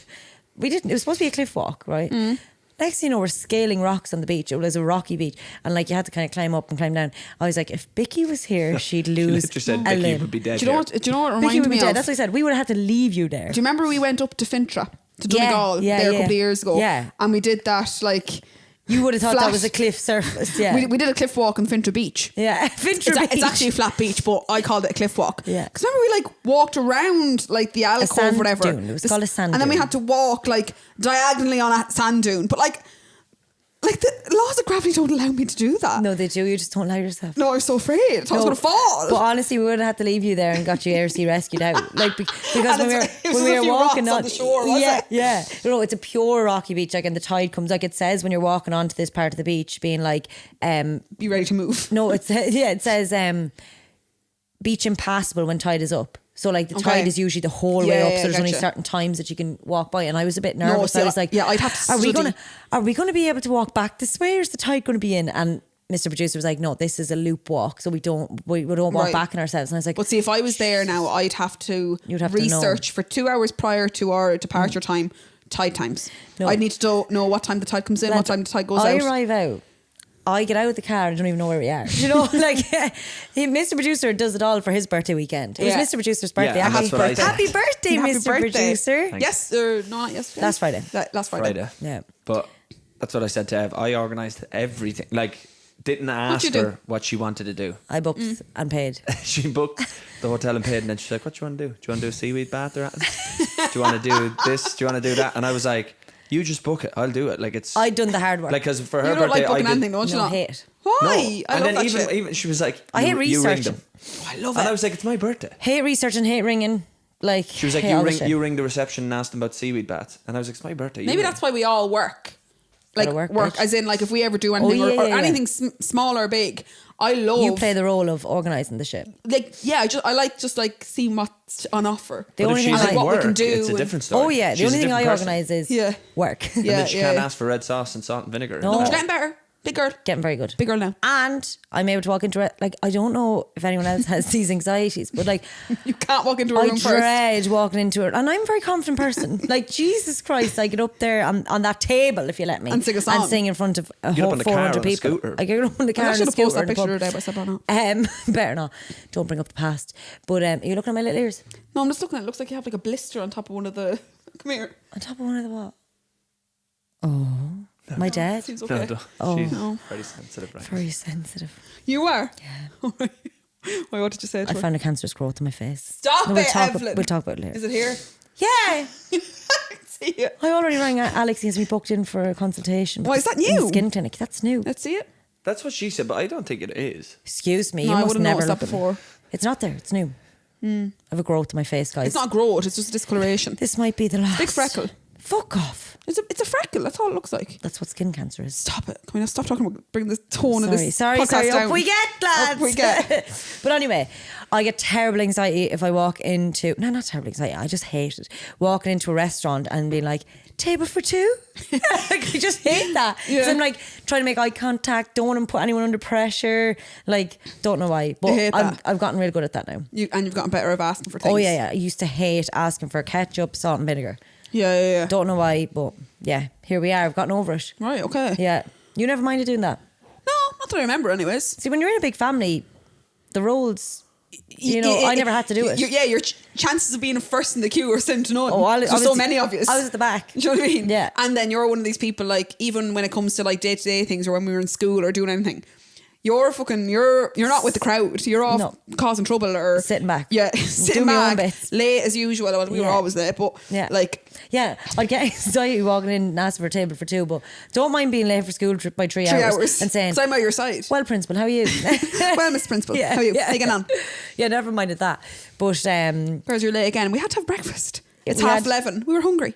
Speaker 1: It was supposed to be a cliff walk, right? Next thing you know, we're scaling rocks on the beach. It was a rocky beach. And like, you had to kind of climb up and climb down. I was like, if Bicky was here, she'd lose
Speaker 4: literally said
Speaker 1: a
Speaker 4: Bicky
Speaker 1: limb.
Speaker 4: would be dead.
Speaker 3: Do you know
Speaker 4: here.
Speaker 3: what? Do you know what it
Speaker 1: Bicky
Speaker 3: reminded
Speaker 1: would be
Speaker 3: me
Speaker 1: dead.
Speaker 3: of?
Speaker 1: That's what I said. We would have had to leave you there.
Speaker 3: Do you remember we went up to Fintra, to
Speaker 1: Yeah,
Speaker 3: Donegal,
Speaker 1: yeah,
Speaker 3: there a
Speaker 1: yeah.
Speaker 3: couple of years ago?
Speaker 1: Yeah.
Speaker 3: And we did that like
Speaker 1: You would have thought
Speaker 3: flat.
Speaker 1: that was a cliff surface. Yeah.
Speaker 3: we did a cliff walk on Fintra Beach.
Speaker 1: yeah. Fintra Beach.
Speaker 3: It's actually a flat beach, but I called it a cliff walk.
Speaker 1: Yeah.
Speaker 3: Because remember we like walked around like the alcove,
Speaker 1: sand
Speaker 3: whatever.
Speaker 1: dune. It was called a sand
Speaker 3: And then we
Speaker 1: dune.
Speaker 3: had to walk like diagonally on a sand dune. But like the laws of gravity don't allow me to do that.
Speaker 1: No, they do. You just don't allow yourself.
Speaker 3: No, I was so afraid. I thought I was
Speaker 1: No,
Speaker 3: going to fall.
Speaker 1: But honestly, we would have had to leave you there and got you ARC rescued out. Like because
Speaker 3: And
Speaker 1: when we were
Speaker 3: it was
Speaker 1: when we
Speaker 3: just a
Speaker 1: were
Speaker 3: few
Speaker 1: walking
Speaker 3: rocks on the shore, was
Speaker 1: yeah,
Speaker 3: it?
Speaker 1: yeah. No, it's a pure rocky beach. Like, and the tide comes. Like it says when you're walking onto this part of the beach, being like,
Speaker 3: Be ready to move.
Speaker 1: no, it says beach impassable when tide is up. So like the
Speaker 3: Okay.
Speaker 1: tide is usually the whole way
Speaker 3: Yeah,
Speaker 1: up.
Speaker 3: yeah,
Speaker 1: So there's only
Speaker 3: gotcha.
Speaker 1: certain times that you can walk by. And I was a bit nervous.
Speaker 3: see,
Speaker 1: I was like,
Speaker 3: yeah, I'd have to
Speaker 1: are we
Speaker 3: study.
Speaker 1: gonna be able to walk back this way, or is the tide going to be in? And Mr. Producer was like, no, this is a loop walk, so we don't walk
Speaker 3: Right.
Speaker 1: back in ourselves. And I was like,
Speaker 3: But see, if I was there now, I'd have to
Speaker 1: You'd have to know.
Speaker 3: research for 2 hours prior to our departure time, tide times.
Speaker 1: No.
Speaker 3: I'd need to know what time the tide comes in, what
Speaker 1: lads,
Speaker 3: time the tide goes
Speaker 1: I
Speaker 3: out.
Speaker 1: arrive out I get out of the car and I don't even know where we are. You know, like Mr. Producer does it all for his birthday weekend. It was Mr. Producer's birthday.
Speaker 4: Yeah,
Speaker 1: Happy
Speaker 4: that's what I
Speaker 1: birthday,
Speaker 4: said.
Speaker 1: happy birthday,
Speaker 3: Happy
Speaker 1: Mr.
Speaker 3: birthday.
Speaker 1: Producer.
Speaker 3: Yes, or not yesterday.
Speaker 1: Last Friday.
Speaker 3: Last Friday.
Speaker 4: Friday.
Speaker 1: Yeah.
Speaker 4: But that's what I said to Ev. I organised everything. Like, didn't ask
Speaker 3: you do?
Speaker 4: her what she wanted to do.
Speaker 1: I booked and paid.
Speaker 4: She booked the hotel and paid, and then she's like, "What do you want to do? Do you want to do a seaweed bath or anything? Do you want to do this? Do you want to do that?" And I was like, "You just book it. I'll do it." Like it's
Speaker 1: I'd done the hard work.
Speaker 4: like because for her
Speaker 3: You don't
Speaker 4: birthday,
Speaker 3: like booking
Speaker 4: I did,
Speaker 3: anything, don't you?
Speaker 1: No, I
Speaker 3: not?
Speaker 1: hate it.
Speaker 3: Why?
Speaker 4: No.
Speaker 3: I
Speaker 4: And
Speaker 3: love
Speaker 4: then
Speaker 3: that
Speaker 4: even
Speaker 3: shit.
Speaker 4: even she was like,
Speaker 1: I hate
Speaker 4: you ring
Speaker 1: researching.
Speaker 4: them.
Speaker 3: Oh, I love
Speaker 4: And
Speaker 3: it.
Speaker 4: I was like, "It's my birthday."
Speaker 1: Hate researching, hate ringing. Like
Speaker 4: She was like,
Speaker 1: hate all the shit.
Speaker 4: you ring the reception and ask them about seaweed baths." And I was like, "It's my birthday." you
Speaker 3: Maybe
Speaker 4: ring."
Speaker 3: that's why we all work. Like
Speaker 1: Gotta
Speaker 3: work,
Speaker 1: bitch.
Speaker 3: as in like if we ever do anything
Speaker 1: yeah,
Speaker 3: or
Speaker 1: yeah.
Speaker 3: anything small or big, I love.
Speaker 1: You play the role of organising the shit.
Speaker 3: like I like just like seeing what's on offer.
Speaker 1: The
Speaker 4: But
Speaker 1: only
Speaker 4: if
Speaker 1: thing
Speaker 4: she's
Speaker 3: like
Speaker 4: at
Speaker 3: what we
Speaker 4: work,
Speaker 3: can do
Speaker 4: it's a
Speaker 3: and-
Speaker 4: different story.
Speaker 1: Oh yeah, the
Speaker 4: She's
Speaker 1: only
Speaker 4: a
Speaker 1: thing I
Speaker 4: different person.
Speaker 1: organise is
Speaker 3: Yeah.
Speaker 1: work.
Speaker 4: And
Speaker 3: Yeah,
Speaker 4: then she
Speaker 3: yeah,
Speaker 4: can't
Speaker 3: yeah.
Speaker 4: ask for red sauce and salt and vinegar.
Speaker 1: No.
Speaker 3: She's getting better. Big girl.
Speaker 1: Getting very good.
Speaker 3: Big girl now.
Speaker 1: And I'm able to walk into it. Like I don't know if anyone else has these anxieties, but like
Speaker 3: You can't walk into a
Speaker 1: I
Speaker 3: room first.
Speaker 1: dread walking into it, and I'm a very confident person. Like Jesus Christ, I get up there on that table if you let me,
Speaker 3: And sing a song.
Speaker 1: and sing in front of a
Speaker 4: Get up
Speaker 1: whole
Speaker 4: in the car
Speaker 1: 400
Speaker 4: on a
Speaker 1: people.
Speaker 4: scooter.
Speaker 1: I get up in the car
Speaker 3: I
Speaker 1: on a
Speaker 3: should have
Speaker 1: scooter.
Speaker 3: posted that
Speaker 1: in the
Speaker 3: picture
Speaker 1: pub.
Speaker 3: today, but I said, "Oh no."
Speaker 1: Better not. Don't bring up the past. But are you looking at my little ears?
Speaker 3: No, I'm just looking at it. It looks like you have like a blister on top of one of the. Come here.
Speaker 1: On top of one of the what? Oh, my dad.
Speaker 3: Seems
Speaker 4: No,
Speaker 3: okay.
Speaker 4: no.
Speaker 1: Oh.
Speaker 4: She's
Speaker 3: No.
Speaker 4: very sensitive, right?
Speaker 1: Very sensitive.
Speaker 3: You are? Yeah. Why, what did you say to
Speaker 1: I
Speaker 3: her?
Speaker 1: found a cancerous growth in my face.
Speaker 3: Stop
Speaker 1: we'll
Speaker 3: it,
Speaker 1: talk,
Speaker 3: Evelyn.
Speaker 1: We'll talk about it later.
Speaker 3: Is it here?
Speaker 1: Yeah.
Speaker 3: I can see it.
Speaker 1: I already rang Alex. He has me booked in for a consultation.
Speaker 3: Why, is that
Speaker 1: in the
Speaker 3: new?
Speaker 1: skin clinic. That's new.
Speaker 3: Let's see it.
Speaker 4: That's what she said, but I don't think it is.
Speaker 1: Excuse me.
Speaker 3: No,
Speaker 1: you
Speaker 3: I
Speaker 1: must
Speaker 3: wouldn't
Speaker 1: never
Speaker 3: noticed that
Speaker 1: look at me.
Speaker 3: before.
Speaker 1: It's not there. It's new. I have a growth in my face, guys.
Speaker 3: It's not growth, it's just a discoloration.
Speaker 1: This might be the last.
Speaker 3: Big freckle.
Speaker 1: Fuck off.
Speaker 3: It's a freckle, that's all it looks like.
Speaker 1: That's what skin cancer is.
Speaker 3: Stop it. Can we now stop talking about bring the tone of this podcast
Speaker 1: Sorry.
Speaker 3: down?
Speaker 1: Up we get, lads.
Speaker 3: Up we get.
Speaker 1: But anyway, I get terrible anxiety if I walk into... No, not terrible anxiety. I just hate it. Walking into a restaurant and being like, table for two? Like, I just hate that. Because
Speaker 3: Yeah.
Speaker 1: I'm like trying to make eye contact, don't want to put anyone under pressure. Like, don't know why. But
Speaker 3: hate that.
Speaker 1: I've gotten real good at that now.
Speaker 3: And you've gotten better at asking for things.
Speaker 1: Oh, yeah. I used to hate asking for ketchup, salt and vinegar.
Speaker 3: Yeah.
Speaker 1: Don't know why, but yeah, here we are. I've gotten over it.
Speaker 3: Right, okay.
Speaker 1: Yeah. You never minded doing that?
Speaker 3: No, not that I remember anyways.
Speaker 1: See, when you're in a big family, the roles, I never had to do it.
Speaker 3: Your chances of being first in the queue are slim to none.
Speaker 1: Oh,
Speaker 3: There's so many of you.
Speaker 1: I was at the back.
Speaker 3: Do you know what I mean?
Speaker 1: Yeah.
Speaker 3: And then you're one of these people, like, even when it comes to like day-to-day things or when we were in school or doing anything, you're not with the crowd. You're off
Speaker 1: No.
Speaker 3: causing trouble or
Speaker 1: Sitting back.
Speaker 3: Yeah,
Speaker 1: Doing
Speaker 3: sitting
Speaker 1: my own
Speaker 3: back,
Speaker 1: bits.
Speaker 3: late as usual. Well, we were
Speaker 1: Yeah.
Speaker 3: always late, but
Speaker 1: Yeah.
Speaker 3: like,
Speaker 1: Yeah, I'd get anxiety walking in and asking for a table for two, but don't mind being late for school by 3
Speaker 3: 3
Speaker 1: hours.
Speaker 3: hours
Speaker 1: And saying,
Speaker 3: so I'm at your side.
Speaker 1: well, Principal, how are you?
Speaker 3: Well, Miss Principal, how are you? How you getting on?
Speaker 1: Yeah, never minded that. But
Speaker 3: Whereas you're late again. We had to have breakfast. It's
Speaker 1: We
Speaker 3: half
Speaker 1: had-
Speaker 3: 11. We were hungry.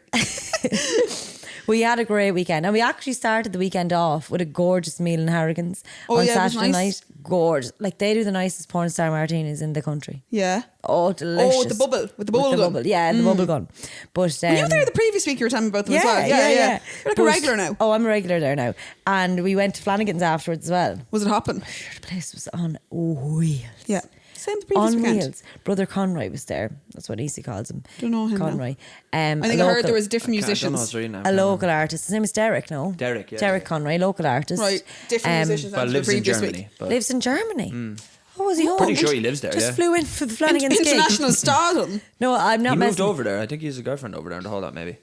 Speaker 1: we had a great weekend. And we actually started the weekend off with a gorgeous meal in Harrigan's
Speaker 3: Oh,
Speaker 1: on
Speaker 3: yeah, it was
Speaker 1: Saturday
Speaker 3: nice.
Speaker 1: night. Gorgeous. Like, they do the nicest porn star martinis in the country.
Speaker 3: Yeah.
Speaker 1: Oh, delicious.
Speaker 3: Oh, the bubble, with the bubble gun.
Speaker 1: Yeah, the bubble gun. But
Speaker 3: Were you there the previous week? You were telling me about them
Speaker 1: yeah,
Speaker 3: as well.
Speaker 1: yeah.
Speaker 3: You're like
Speaker 1: But-
Speaker 3: a regular now.
Speaker 1: Oh, I'm a regular there now. And we went to Flanagan's afterwards as well.
Speaker 3: Was it hopping?
Speaker 1: The place was on wheels.
Speaker 3: Yeah. Same the previous
Speaker 1: On
Speaker 3: weekend.
Speaker 1: wheels. Brother Conroy was there. That's what Easy calls him.
Speaker 3: Don't know him now.
Speaker 1: Conroy.
Speaker 3: I think I heard there was different
Speaker 4: I don't know
Speaker 3: musicians.
Speaker 4: his real name.
Speaker 1: a local artist. His name is Derek, no?
Speaker 4: Derek, yeah,
Speaker 1: Derek
Speaker 4: yeah.
Speaker 1: Conroy, local artist.
Speaker 3: Right. Different musicians
Speaker 4: But
Speaker 3: than the
Speaker 4: lives in
Speaker 3: previous
Speaker 4: Germany.
Speaker 3: week.
Speaker 4: But
Speaker 1: Lives in Germany. Oh, was he home?
Speaker 4: Pretty sure he lives there,
Speaker 1: Just
Speaker 4: yeah.
Speaker 1: flew in for the Flanagan's gig.
Speaker 3: International stardom.
Speaker 1: No, I'm not
Speaker 4: he moved
Speaker 1: messing.
Speaker 4: over there. I think he has a girlfriend over there and the whole lot, maybe.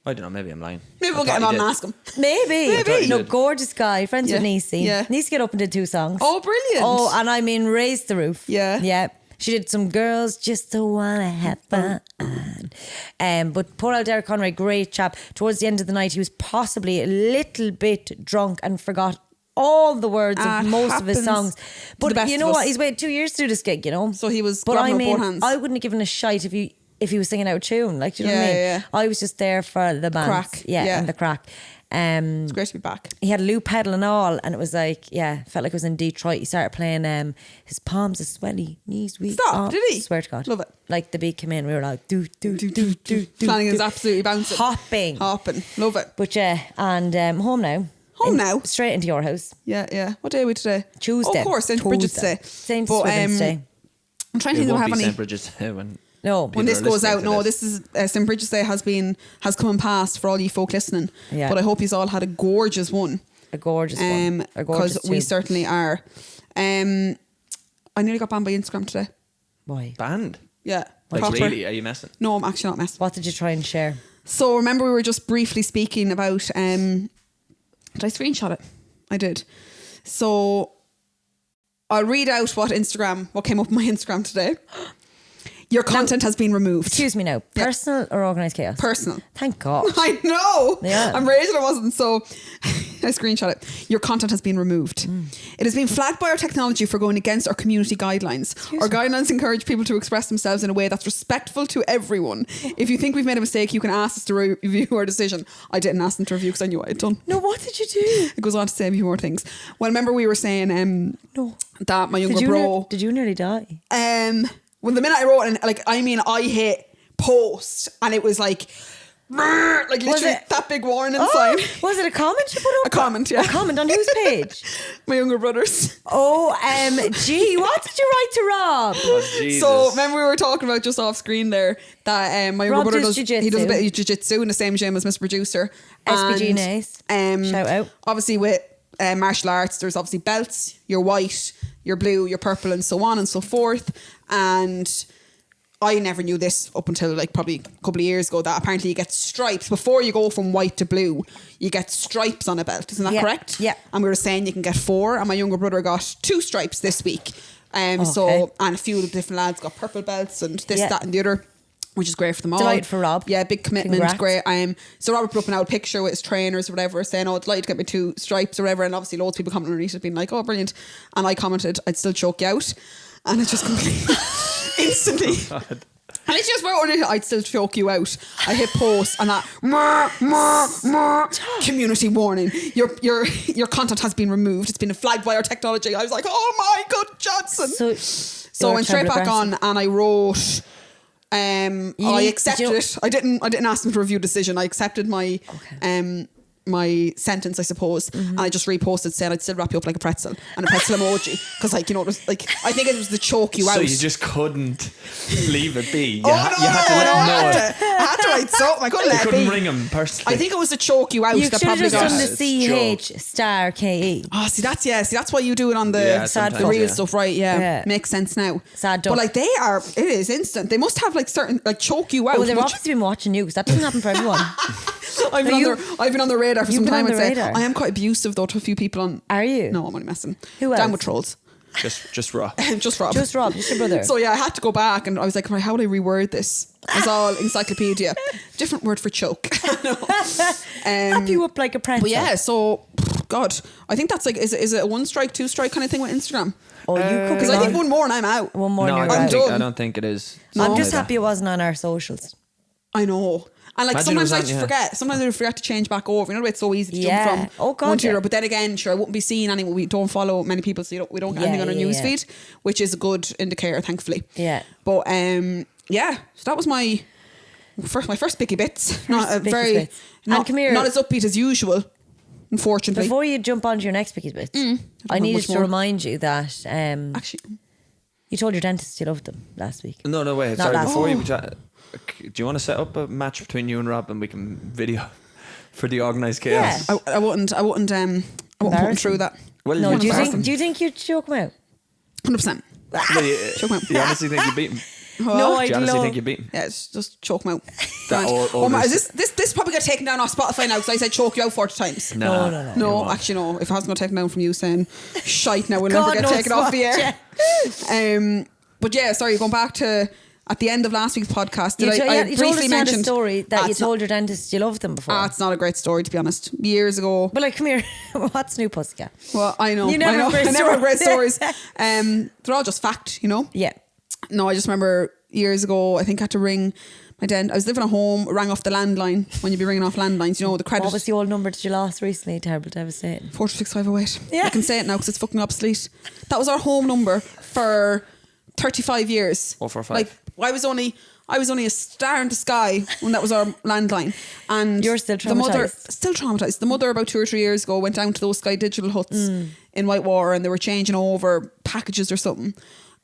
Speaker 4: I don't know, maybe I'm lying.
Speaker 3: Maybe
Speaker 4: I
Speaker 3: we'll get
Speaker 4: thought
Speaker 3: him on
Speaker 4: he
Speaker 3: and
Speaker 4: did.
Speaker 3: ask him.
Speaker 1: Maybe.
Speaker 4: thought he
Speaker 1: No,
Speaker 4: did.
Speaker 1: gorgeous guy. Friends with
Speaker 3: Yeah.
Speaker 1: Niecy.
Speaker 3: Yeah.
Speaker 1: Niecy get up and did 2 songs.
Speaker 3: Oh, brilliant.
Speaker 1: Oh, and I mean, raised the roof.
Speaker 3: Yeah.
Speaker 1: Yeah. She did some girls just to wanna have fun. But poor old Derek Conroy, great chap. Towards the end of the night, he was possibly a little bit drunk and forgot all the words
Speaker 3: Ah,
Speaker 1: of
Speaker 3: it
Speaker 1: most of his
Speaker 3: happens
Speaker 1: songs.
Speaker 3: to the
Speaker 1: But
Speaker 3: best
Speaker 1: you
Speaker 3: of
Speaker 1: know
Speaker 3: us.
Speaker 1: what? He's waited 2 years to do this gig, you know.
Speaker 3: So he was
Speaker 1: But
Speaker 3: grabbing
Speaker 1: I
Speaker 3: up
Speaker 1: mean,
Speaker 3: both hands.
Speaker 1: I wouldn't have given a shite if he was singing out a tune. Like, do you know what I
Speaker 3: Yeah,
Speaker 1: mean?
Speaker 3: yeah.
Speaker 1: I was just there for the band.
Speaker 3: Crack.
Speaker 1: Yeah,
Speaker 3: Yeah.
Speaker 1: and the crack.
Speaker 3: It's great to be back.
Speaker 1: He had a loop pedal and all, and it was like, yeah, felt like I was in Detroit. He started playing his palms are sweaty, knees weak.
Speaker 3: Stop, did he?
Speaker 1: Swear to God.
Speaker 3: Love it.
Speaker 1: Like the beat came in, we were like, do, do, do, do, do.
Speaker 3: Flanagan's
Speaker 1: do.
Speaker 3: absolutely bouncing.
Speaker 1: Hopping.
Speaker 3: Hopping. Love it.
Speaker 1: But yeah, and home now.
Speaker 3: Home now?
Speaker 1: Straight into your house.
Speaker 3: Yeah. What day are we today?
Speaker 1: Tuesday.
Speaker 3: Oh, of course, St. Bridget's Day.
Speaker 1: St.
Speaker 3: But,
Speaker 1: Swithin's Day.
Speaker 3: I'm trying to
Speaker 4: It
Speaker 3: think if I
Speaker 4: won't
Speaker 3: have
Speaker 4: be
Speaker 3: any.
Speaker 4: St. Bridget's Day when
Speaker 1: No.
Speaker 3: When
Speaker 4: people
Speaker 3: this
Speaker 4: are
Speaker 3: goes
Speaker 4: listening
Speaker 3: out,
Speaker 4: to
Speaker 3: no,
Speaker 4: this.
Speaker 3: this is St. Bridget's Day has come and passed for all you folk listening.
Speaker 1: Yeah.
Speaker 3: But I hope you all had a gorgeous one.
Speaker 1: A gorgeous one. A gorgeous
Speaker 3: Because we
Speaker 1: tube.
Speaker 3: certainly are. I nearly got banned by Instagram today.
Speaker 1: Why?
Speaker 4: Banned.
Speaker 3: Yeah.
Speaker 4: Like
Speaker 3: proper.
Speaker 4: really? Are you messing?
Speaker 3: No, I'm actually not messing.
Speaker 1: What did you try and share?
Speaker 3: So remember we were just briefly speaking about did I screenshot it? I did. So I'll read out what came up on my Instagram today. Your content has been removed.
Speaker 1: Excuse me now. Personal or organised chaos?
Speaker 3: Personal.
Speaker 1: Thank God.
Speaker 3: I know.
Speaker 1: Yeah.
Speaker 3: I'm raised it wasn't. So I screenshot it. Your content has been removed. It has been flagged by our technology for going against our community guidelines. Our guidelines encourage people to express themselves in a way that's respectful to everyone. If you think we've made a mistake, you can ask us to review our decision. I didn't ask them to review because I knew what I'd done.
Speaker 1: No, what did you do?
Speaker 3: It goes on to say a few more things. Well, remember we were saying that my younger bro...
Speaker 1: Did you nearly die?
Speaker 3: Well, the minute I wrote it, I hit post and it was like literally that big warning sign.
Speaker 1: Was it a comment you put up?
Speaker 3: A comment, yeah.
Speaker 1: A comment on whose page?
Speaker 3: My younger brother's.
Speaker 1: OMG, what did you write to Rob?
Speaker 4: Oh, Jesus.
Speaker 3: So remember we were talking about just off screen there that my younger
Speaker 1: Rob
Speaker 3: brother
Speaker 1: does
Speaker 3: he
Speaker 1: jiu-jitsu.
Speaker 3: does a bit of jiu-jitsu in the same gym as Mr. Producer.
Speaker 1: SPG
Speaker 3: And,
Speaker 1: nice. Shout out.
Speaker 3: Obviously with martial arts, there's obviously belts, your white, your blue, your purple, and so on and so forth. And I never knew this up until like probably a couple of years ago that apparently you get stripes before you go from white to blue. You get stripes on a belt, isn't that correct?
Speaker 1: Yeah.
Speaker 3: And we were saying you can get 4, and my younger brother got 2 stripes this week. So and a few of the different lads got purple belts and this, that, and the other, which is great for them all.
Speaker 1: Delighted for Rob.
Speaker 3: Yeah, big commitment.
Speaker 1: Congrats.
Speaker 3: Great. So Robert put up an old picture with his trainers or whatever, saying, "Oh, delighted to get me 2 stripes or whatever." And obviously, loads of people commented underneath it, being like, "Oh, brilliant." And I commented, "I'd still choke you out," and it just completely instantly. And it's just wrote on it, "I'd still choke you out." I hit post and that community warning. Your content has been removed. It's been flagged by our technology. I was like, "Oh my God, Johnson!" So I went straight back on and I wrote. I accepted it. I didn't ask them to review decision. I accepted my my sentence, I suppose, and I just reposted saying I'd still wrap you up like a pretzel and a pretzel emoji because it was like I think it was the choke you out.
Speaker 4: So you just couldn't leave it be.
Speaker 3: I had to write something. I couldn't let it be.
Speaker 4: You couldn't ring him personally.
Speaker 3: I think it was the choke you out
Speaker 1: You
Speaker 3: that
Speaker 1: should have
Speaker 3: probably
Speaker 1: just done
Speaker 3: got.
Speaker 1: the CH*KE.
Speaker 3: Oh, that's why you do it on the
Speaker 4: sometimes,
Speaker 3: the real
Speaker 4: yeah.
Speaker 3: stuff, right? Yeah, makes sense now.
Speaker 1: Sad
Speaker 3: but
Speaker 1: duck.
Speaker 3: like it is instant. They must have like certain like choke you out.
Speaker 1: Oh, they've
Speaker 3: which-
Speaker 1: obviously been watching you because that doesn't happen for everyone.
Speaker 3: I've been on the radar for
Speaker 1: You've
Speaker 3: some
Speaker 1: been
Speaker 3: time.
Speaker 1: on
Speaker 3: I'd
Speaker 1: the
Speaker 3: say
Speaker 1: radar.
Speaker 3: I am quite abusive though to a few people on.
Speaker 1: Are you?
Speaker 3: No, I'm only messing.
Speaker 1: Who
Speaker 3: Down
Speaker 1: else?
Speaker 3: with trolls.
Speaker 4: Just raw.
Speaker 3: Just Rob.
Speaker 1: Just Rob, just your brother.
Speaker 3: So yeah, I had to go back and I was like, right, how would I reword this? It's all encyclopedia. Different word for choke.
Speaker 1: Wrap you up like a pretzel.
Speaker 3: But yeah, so God, I think that's like is it a 1 strike, 2 strike kind of thing with Instagram?
Speaker 1: Oh, you could
Speaker 3: Because
Speaker 1: be
Speaker 3: I think
Speaker 1: on.
Speaker 3: one more and I'm out.
Speaker 1: One more.
Speaker 4: No,
Speaker 1: and
Speaker 4: I
Speaker 1: you're
Speaker 4: don't,
Speaker 1: out.
Speaker 4: think, I don't think it is.
Speaker 1: I'm just
Speaker 4: like
Speaker 1: happy it wasn't on our socials.
Speaker 3: I know. And like
Speaker 4: Imagine it
Speaker 3: sometimes
Speaker 4: was
Speaker 3: I
Speaker 4: on,
Speaker 3: just
Speaker 4: yeah.
Speaker 3: forget. Sometimes I forget to change back over. You know, it's so easy to
Speaker 1: Yeah.
Speaker 3: jump from
Speaker 1: Oh, God,
Speaker 3: one to the
Speaker 1: yeah.
Speaker 3: other. But then again, sure, I wouldn't be seeing anyone. We don't follow many people, so we don't get anything on our news feed, which is a good indicator, thankfully.
Speaker 1: Yeah.
Speaker 3: But yeah, so that was my first Bicky bits. Not a
Speaker 1: Bicky
Speaker 3: very
Speaker 1: bits. And come here.
Speaker 3: not as upbeat as usual, unfortunately.
Speaker 1: Before you jump onto your next Bicky bits, I
Speaker 3: have
Speaker 1: needed
Speaker 3: much
Speaker 1: to
Speaker 3: more.
Speaker 1: remind you that
Speaker 3: Actually,
Speaker 1: you told your dentist you loved them last week.
Speaker 4: No, wait.
Speaker 1: Not
Speaker 4: Sorry,
Speaker 1: last
Speaker 4: before
Speaker 1: week.
Speaker 4: do you want to set up a match between you and Rob and we can video for the organised chaos?
Speaker 1: Yeah.
Speaker 3: I wouldn't put him through that.
Speaker 4: Well,
Speaker 1: No,
Speaker 4: you
Speaker 1: do you
Speaker 4: embarrass
Speaker 1: think?
Speaker 4: him.
Speaker 1: Do you think you'd choke him out?
Speaker 3: 100%.
Speaker 4: Well, you honestly think you beat him?
Speaker 1: No,
Speaker 4: Do you
Speaker 1: I'd
Speaker 4: honestly
Speaker 1: love.
Speaker 4: think you beat him?
Speaker 3: Yeah, it's just choke him out.
Speaker 4: That
Speaker 3: Grand.
Speaker 4: or
Speaker 3: my,
Speaker 4: there's-
Speaker 3: is this probably got taken down off Spotify now because I said choke you out 40 times.
Speaker 4: Nah,
Speaker 1: No.
Speaker 3: No, actually no. If it hasn't got taken down from you saying shite now, we'll never
Speaker 1: God
Speaker 3: get
Speaker 1: knows
Speaker 3: taken off the
Speaker 1: what,
Speaker 3: air. But yeah, sorry, going back to at the end of last week's podcast,
Speaker 1: You
Speaker 3: I
Speaker 1: told us
Speaker 3: briefly
Speaker 1: you had a
Speaker 3: mentioned
Speaker 1: story that you
Speaker 3: it's not-
Speaker 1: told your dentist you loved them before.
Speaker 3: it's not a great story to be honest. Years ago.
Speaker 1: But like, come here. What's new, Pussycat?
Speaker 3: Well, I know.
Speaker 1: You never
Speaker 3: I know.
Speaker 1: have great
Speaker 3: I never have great
Speaker 1: stories.
Speaker 3: stories. They're all just fact, you know?
Speaker 1: Yeah.
Speaker 3: No, I just remember years ago, I think I had to ring my dad. I was living at home, rang off the landline when you'd be ringing off landlines, you know, the credit.
Speaker 1: What was the old number that you lost recently? Terrible, devastating.
Speaker 3: 46508.
Speaker 1: Yeah.
Speaker 3: I can say it now because it's fucking obsolete. That was our home number for 35 years.
Speaker 4: 445.
Speaker 3: Like I was only a star in the sky when that was our landline. And
Speaker 1: You're still
Speaker 3: the mother
Speaker 1: traumatised.
Speaker 3: still traumatized. The mother about 2 or 3 years ago went down to those Sky Digital huts in Whitewater and they were changing over packages or something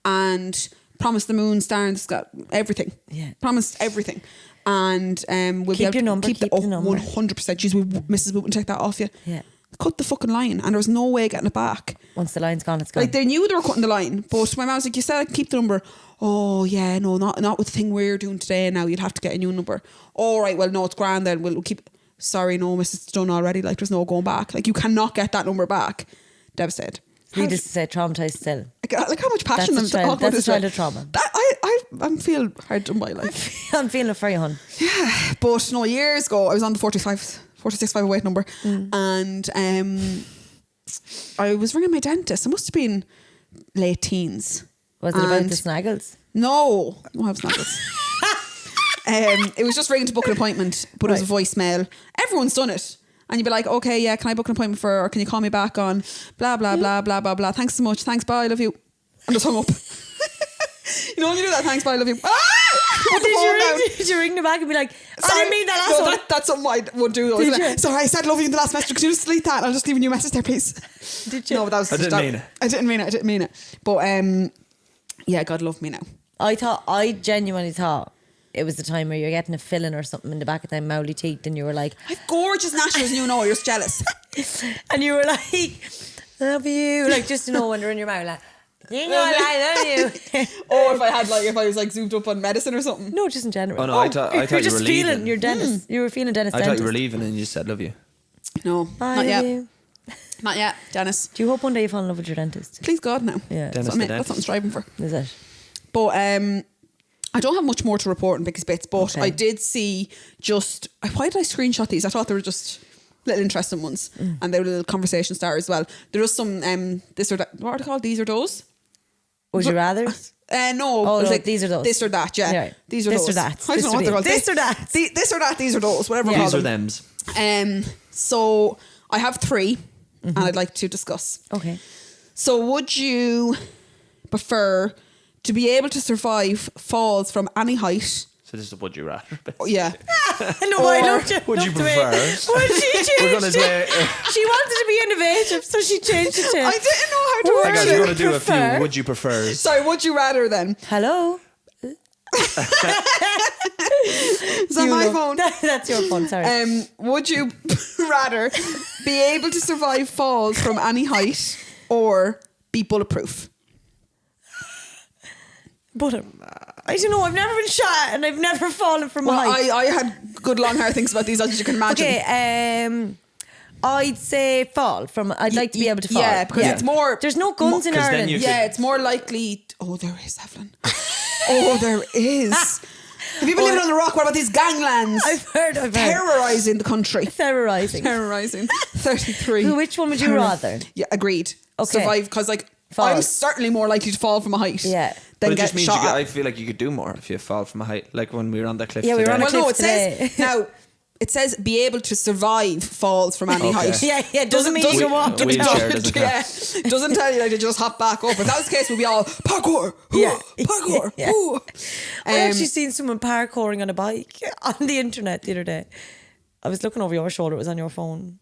Speaker 3: and promised the moon, star in the sky, everything.
Speaker 1: Yeah.
Speaker 3: Promised everything. And we'll
Speaker 1: Keep
Speaker 3: be able
Speaker 1: your
Speaker 3: to
Speaker 1: number,
Speaker 3: keep
Speaker 1: keep
Speaker 3: the
Speaker 1: the number.
Speaker 3: 100%. Jeez, Mrs. Wooten take that off you.
Speaker 1: Yeah.
Speaker 3: cut the fucking line, and there was no way of getting it back.
Speaker 1: Once the line's gone, it's gone.
Speaker 3: Like, they knew they were cutting the line, but my mum was like, you said I can keep the number. Oh yeah, no, not with the thing we're doing today. Now you'd have to get a new number. All right, well no, it's grand then. We'll keep. Sorry, no, miss, it's done already. Like, there's no going back. Like, you cannot get that number back. Devastated.
Speaker 1: Needless to say, traumatised still.
Speaker 3: Like how much passion
Speaker 1: That's a childhood trauma.
Speaker 3: I'm feeling hard done by life.
Speaker 1: I'm feeling it for you, hon.
Speaker 3: Yeah, but no, years ago I was on the 46-508 number, and I was ringing my dentist. It must have been late teens.
Speaker 1: Was it about the snaggles?
Speaker 3: No, I have snaggles. It was just ringing to book an appointment, but it was a voicemail. Everyone's done it. And you'd be like, okay, yeah, can I book an appointment or can you call me back on blah, blah, blah, blah, blah, blah. Thanks so much. Thanks, bye, I love you. And just hung up. You know when you do that, thanks, bye, I love you.
Speaker 1: Did you ring them back and be like, I didn't mean that last one?
Speaker 3: That's something I would do though.
Speaker 1: Did you?
Speaker 3: Sorry, I said love you in the last message. Could you just delete that? And I'll just leave a new message there, please.
Speaker 1: Did you?
Speaker 3: No, but that was
Speaker 4: I didn't mean it.
Speaker 3: I didn't mean it. But yeah, God love me now.
Speaker 1: I genuinely thought it was the time where you're getting a filling or something in the back of them mouldy teeth and you were like,
Speaker 3: I've gorgeous naturals and you know you're just jealous.
Speaker 1: and you were like, love you. Like, just to know when they're in your mouth, like, you know I love you.
Speaker 3: Or if I was like zoomed up on medicine or something.
Speaker 1: No, just in general.
Speaker 4: Oh no, I thought
Speaker 1: you're
Speaker 4: you
Speaker 1: just
Speaker 4: were
Speaker 1: feeling
Speaker 4: leaving.
Speaker 1: your dentist. You were feeling dentist.
Speaker 4: I thought you were leaving and you just said love you.
Speaker 3: No,
Speaker 1: Bye,
Speaker 3: not yet.
Speaker 1: you.
Speaker 3: Not yet, Dennis.
Speaker 1: Do you hope one day you fall in love with your dentist?
Speaker 3: Please God, no.
Speaker 1: Yeah.
Speaker 4: Dennis
Speaker 3: That's what I'm striving for.
Speaker 1: Is it?
Speaker 3: But I don't have much more to report on Bicky's Bits, but
Speaker 1: Okay.
Speaker 3: I did see just... Why did I screenshot these? I thought they were just little interesting ones. And they were little conversation starters as well. There was some this or that... What are they called? These or those?
Speaker 1: Would you rather?
Speaker 3: No.
Speaker 1: Oh,
Speaker 3: it was
Speaker 1: no, these or those.
Speaker 3: This or that, yeah.
Speaker 1: Yeah.
Speaker 3: These or
Speaker 1: This
Speaker 3: those.
Speaker 1: or that.
Speaker 3: I don't know what they're called.
Speaker 1: This or that.
Speaker 3: This or that, these or those, whatever we call
Speaker 4: These are
Speaker 3: them.
Speaker 4: thems.
Speaker 3: So I have 3 and I'd like to discuss.
Speaker 1: Okay.
Speaker 3: So would you prefer to be able to survive falls from any height?
Speaker 4: So this is a would you rather bit.
Speaker 3: Oh, yeah.
Speaker 1: No, I looked at
Speaker 4: Would you
Speaker 1: looked away.
Speaker 4: prefer?
Speaker 1: Well, she changed
Speaker 4: We're gonna say.
Speaker 1: She wanted to be innovative, so she changed it to.
Speaker 3: I didn't know how to
Speaker 1: Would
Speaker 3: word
Speaker 4: Guys,
Speaker 3: it.
Speaker 4: we're gonna do a
Speaker 1: prefer?
Speaker 4: few would you prefers.
Speaker 3: Sorry, would you rather then?
Speaker 1: Hello.
Speaker 3: Is that my phone?
Speaker 1: That's your phone. Sorry.
Speaker 3: Would you rather be able to survive falls from any height or be bulletproof?
Speaker 1: But I don't know. I've never been shot and I've never fallen from a
Speaker 3: Well,
Speaker 1: height.
Speaker 3: I had good long hard things about these, as you can imagine.
Speaker 1: Okay. I'd say fall from. I'd like to be able to fall.
Speaker 3: Yeah, because it's more.
Speaker 1: There's no guns in
Speaker 4: 'cause then
Speaker 1: Ireland.
Speaker 4: you
Speaker 3: Yeah, it's more likely. Oh, there is, Evelyn. Oh, there is. Have you been living on the rock? What about these ganglands?
Speaker 1: I've heard.
Speaker 3: Terrorising the country.
Speaker 1: Terrorising.
Speaker 3: Terrorising. 33.
Speaker 1: So which one would you rather?
Speaker 3: Yeah, agreed.
Speaker 1: Okay.
Speaker 3: Survive, because like
Speaker 1: Fall.
Speaker 3: I'm certainly more likely to fall from a height.
Speaker 1: Yeah.
Speaker 3: Than
Speaker 4: But it
Speaker 3: get
Speaker 4: just means you
Speaker 3: shot.
Speaker 4: get,
Speaker 3: at.
Speaker 4: I feel like you could do more if you fall from a height. Like when we were on that cliff.
Speaker 1: Yeah, we were
Speaker 4: today.
Speaker 1: on a
Speaker 3: Well, no,
Speaker 1: cliff
Speaker 3: it
Speaker 1: today.
Speaker 3: says now. It says be able to survive falls from any
Speaker 4: Okay.
Speaker 3: height.
Speaker 1: Yeah, it doesn't mean you can walk
Speaker 4: a
Speaker 1: it
Speaker 4: wheelchair
Speaker 1: down.
Speaker 4: doesn't
Speaker 3: Yeah, doesn't tell you like to just hop back up. If that was the case, we'd be all parkour,
Speaker 1: Yeah.
Speaker 3: parkour.
Speaker 1: Yeah.
Speaker 3: Ooh.
Speaker 1: I actually seen someone parkouring on a bike on the internet the other day. I was looking over your shoulder. It was on your phone.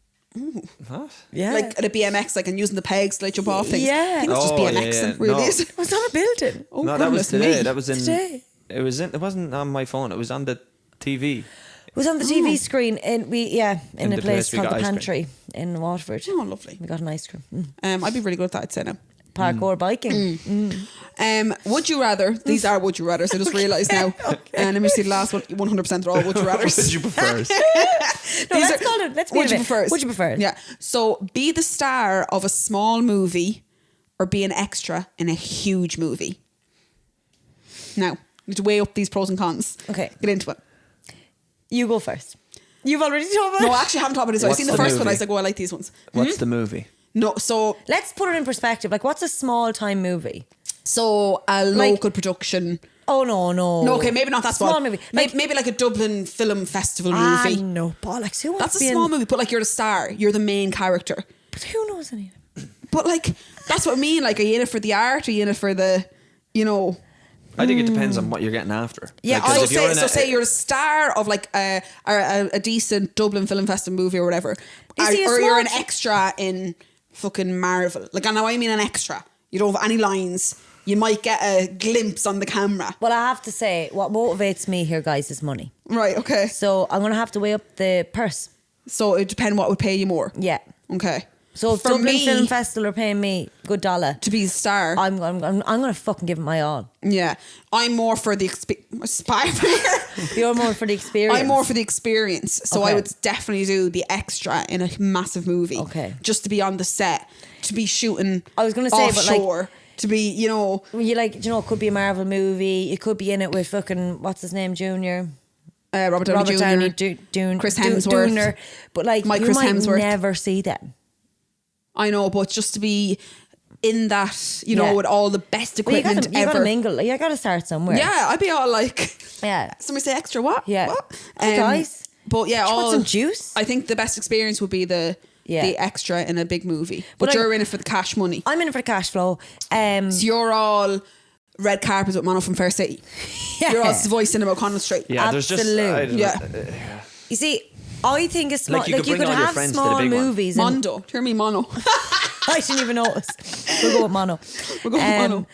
Speaker 4: What?
Speaker 1: Yeah.
Speaker 3: like at a BMX, like and using the pegs to like jump off things.
Speaker 1: Yeah.
Speaker 3: I think it's just
Speaker 4: Oh,
Speaker 3: BMX,
Speaker 4: yeah, yeah.
Speaker 3: really.
Speaker 4: No.
Speaker 3: Is it?
Speaker 1: it was on a building.
Speaker 3: Oh,
Speaker 4: No, that was
Speaker 3: goodness
Speaker 4: today.
Speaker 3: me.
Speaker 4: That was in.
Speaker 1: Today.
Speaker 4: It was in. It wasn't on my phone. It was on the TV.
Speaker 1: It was on the TV screen in
Speaker 4: In
Speaker 1: a
Speaker 4: the
Speaker 1: place
Speaker 4: place we
Speaker 1: called
Speaker 4: got
Speaker 1: the
Speaker 4: ice cream.
Speaker 1: Pantry in Waterford.
Speaker 3: Oh, lovely.
Speaker 1: We got an ice cream.
Speaker 3: I'd be really good at that, I'd say now.
Speaker 1: Parkour biking.
Speaker 3: Would you rather? These are would you rather. So I just realised now. And let me see the last one. 100% are all would you rather.
Speaker 4: Would you prefer?
Speaker 1: No, let's call it. Let's be
Speaker 3: Would you
Speaker 1: a bit-
Speaker 3: prefer?
Speaker 1: Would you prefer?
Speaker 3: Yeah. So be the star of a small movie or be an extra in a huge movie. Now, you need to weigh up these pros and cons.
Speaker 1: Okay.
Speaker 3: Get into it.
Speaker 1: You go first. You've already told me.
Speaker 3: No, I actually haven't talked about this. I've
Speaker 4: What's
Speaker 3: seen the
Speaker 4: the
Speaker 3: first one.
Speaker 4: movie?
Speaker 3: I was like, oh, I like these ones.
Speaker 4: What's the movie?
Speaker 3: No, so
Speaker 1: Let's put it in perspective. Like, what's a small time movie?
Speaker 3: a local production.
Speaker 1: Oh no.
Speaker 3: No, okay, maybe not that small.
Speaker 1: Small movie. Like,
Speaker 3: Maybe like a Dublin Film Festival
Speaker 1: I
Speaker 3: movie.
Speaker 1: know bollocks. Who wants
Speaker 3: That's
Speaker 1: to
Speaker 3: a
Speaker 1: be in-
Speaker 3: small movie, but like you're the star. You're the main character.
Speaker 1: But who knows any of them?
Speaker 3: But like, that's what I mean. Like, are you in it for the art? Are you in it for the, you know...
Speaker 4: I think it depends on what you're getting after.
Speaker 1: Yeah,
Speaker 4: Like, 'cause
Speaker 3: So
Speaker 4: if you're in
Speaker 3: say you're a star of like a decent Dublin Film Festival movie or whatever,
Speaker 1: Is he a
Speaker 3: or you're an
Speaker 1: small-
Speaker 3: extra in fucking Marvel. Like, I know I mean an extra. You don't have any lines. You might get a glimpse on the camera.
Speaker 1: Well, I have to say, what motivates me here, guys, is money.
Speaker 3: Right, okay.
Speaker 1: So I'm going to have to weigh up the purse.
Speaker 3: So it depends what would pay you more.
Speaker 1: Yeah.
Speaker 3: Okay.
Speaker 1: So if
Speaker 3: For
Speaker 1: Dublin
Speaker 3: me,
Speaker 1: Film Festival are paying me good dollar,
Speaker 3: to be a star,
Speaker 1: I'm gonna fucking give it my all.
Speaker 3: yeah, I'm more for the
Speaker 1: You're more for the experience.
Speaker 3: I'm more for the experience. So
Speaker 1: Okay.
Speaker 3: I would definitely do the extra in a massive movie.
Speaker 1: Okay.
Speaker 3: Just to be on the set, to be shooting.
Speaker 1: I was gonna say, but, like,
Speaker 3: offshore, to be, you know.
Speaker 1: You like, you know, it could be a Marvel movie. You could be in it with fucking what's his name, Junior.
Speaker 3: Robert Downey Jr. Chris Hemsworth.
Speaker 1: Dooner. But like, you
Speaker 3: Chris
Speaker 1: might
Speaker 3: Hemsworth.
Speaker 1: never see them.
Speaker 3: I know, but just to be in that, you
Speaker 1: Yeah.
Speaker 3: know, with all the best
Speaker 1: But you
Speaker 3: equipment
Speaker 1: gotta
Speaker 3: ever.
Speaker 1: mingle. You gotta start somewhere.
Speaker 3: Yeah, I'd be all like,
Speaker 1: Yeah.
Speaker 3: somebody say extra what?
Speaker 1: Yeah.
Speaker 3: What?
Speaker 1: Hey, guys.
Speaker 3: But yeah,
Speaker 1: Do you want
Speaker 3: all
Speaker 1: some juice?
Speaker 3: I think the best experience would be the
Speaker 1: Yeah.
Speaker 3: extra in a big movie.
Speaker 1: But
Speaker 3: But
Speaker 1: I-
Speaker 3: you're in it for the cash money.
Speaker 1: I'm in it for the cash flow.
Speaker 3: So you're all red carpets with Mono from Fair City.
Speaker 1: Yeah.
Speaker 3: You're all Savoy Cinema O'Connell Street.
Speaker 4: Yeah, there's just
Speaker 1: Absolute.
Speaker 4: I don't
Speaker 3: Yeah.
Speaker 4: know.
Speaker 1: You see, I think it's small.
Speaker 4: Like, you
Speaker 1: Like,
Speaker 4: could
Speaker 1: you
Speaker 4: bring
Speaker 1: could
Speaker 4: all your
Speaker 1: have
Speaker 4: friends to the
Speaker 1: small
Speaker 4: big one.
Speaker 1: movies. and-
Speaker 3: Mondo. Hear me, Mono.
Speaker 1: I didn't even notice. We'll go with mono.
Speaker 3: We'll go with mono.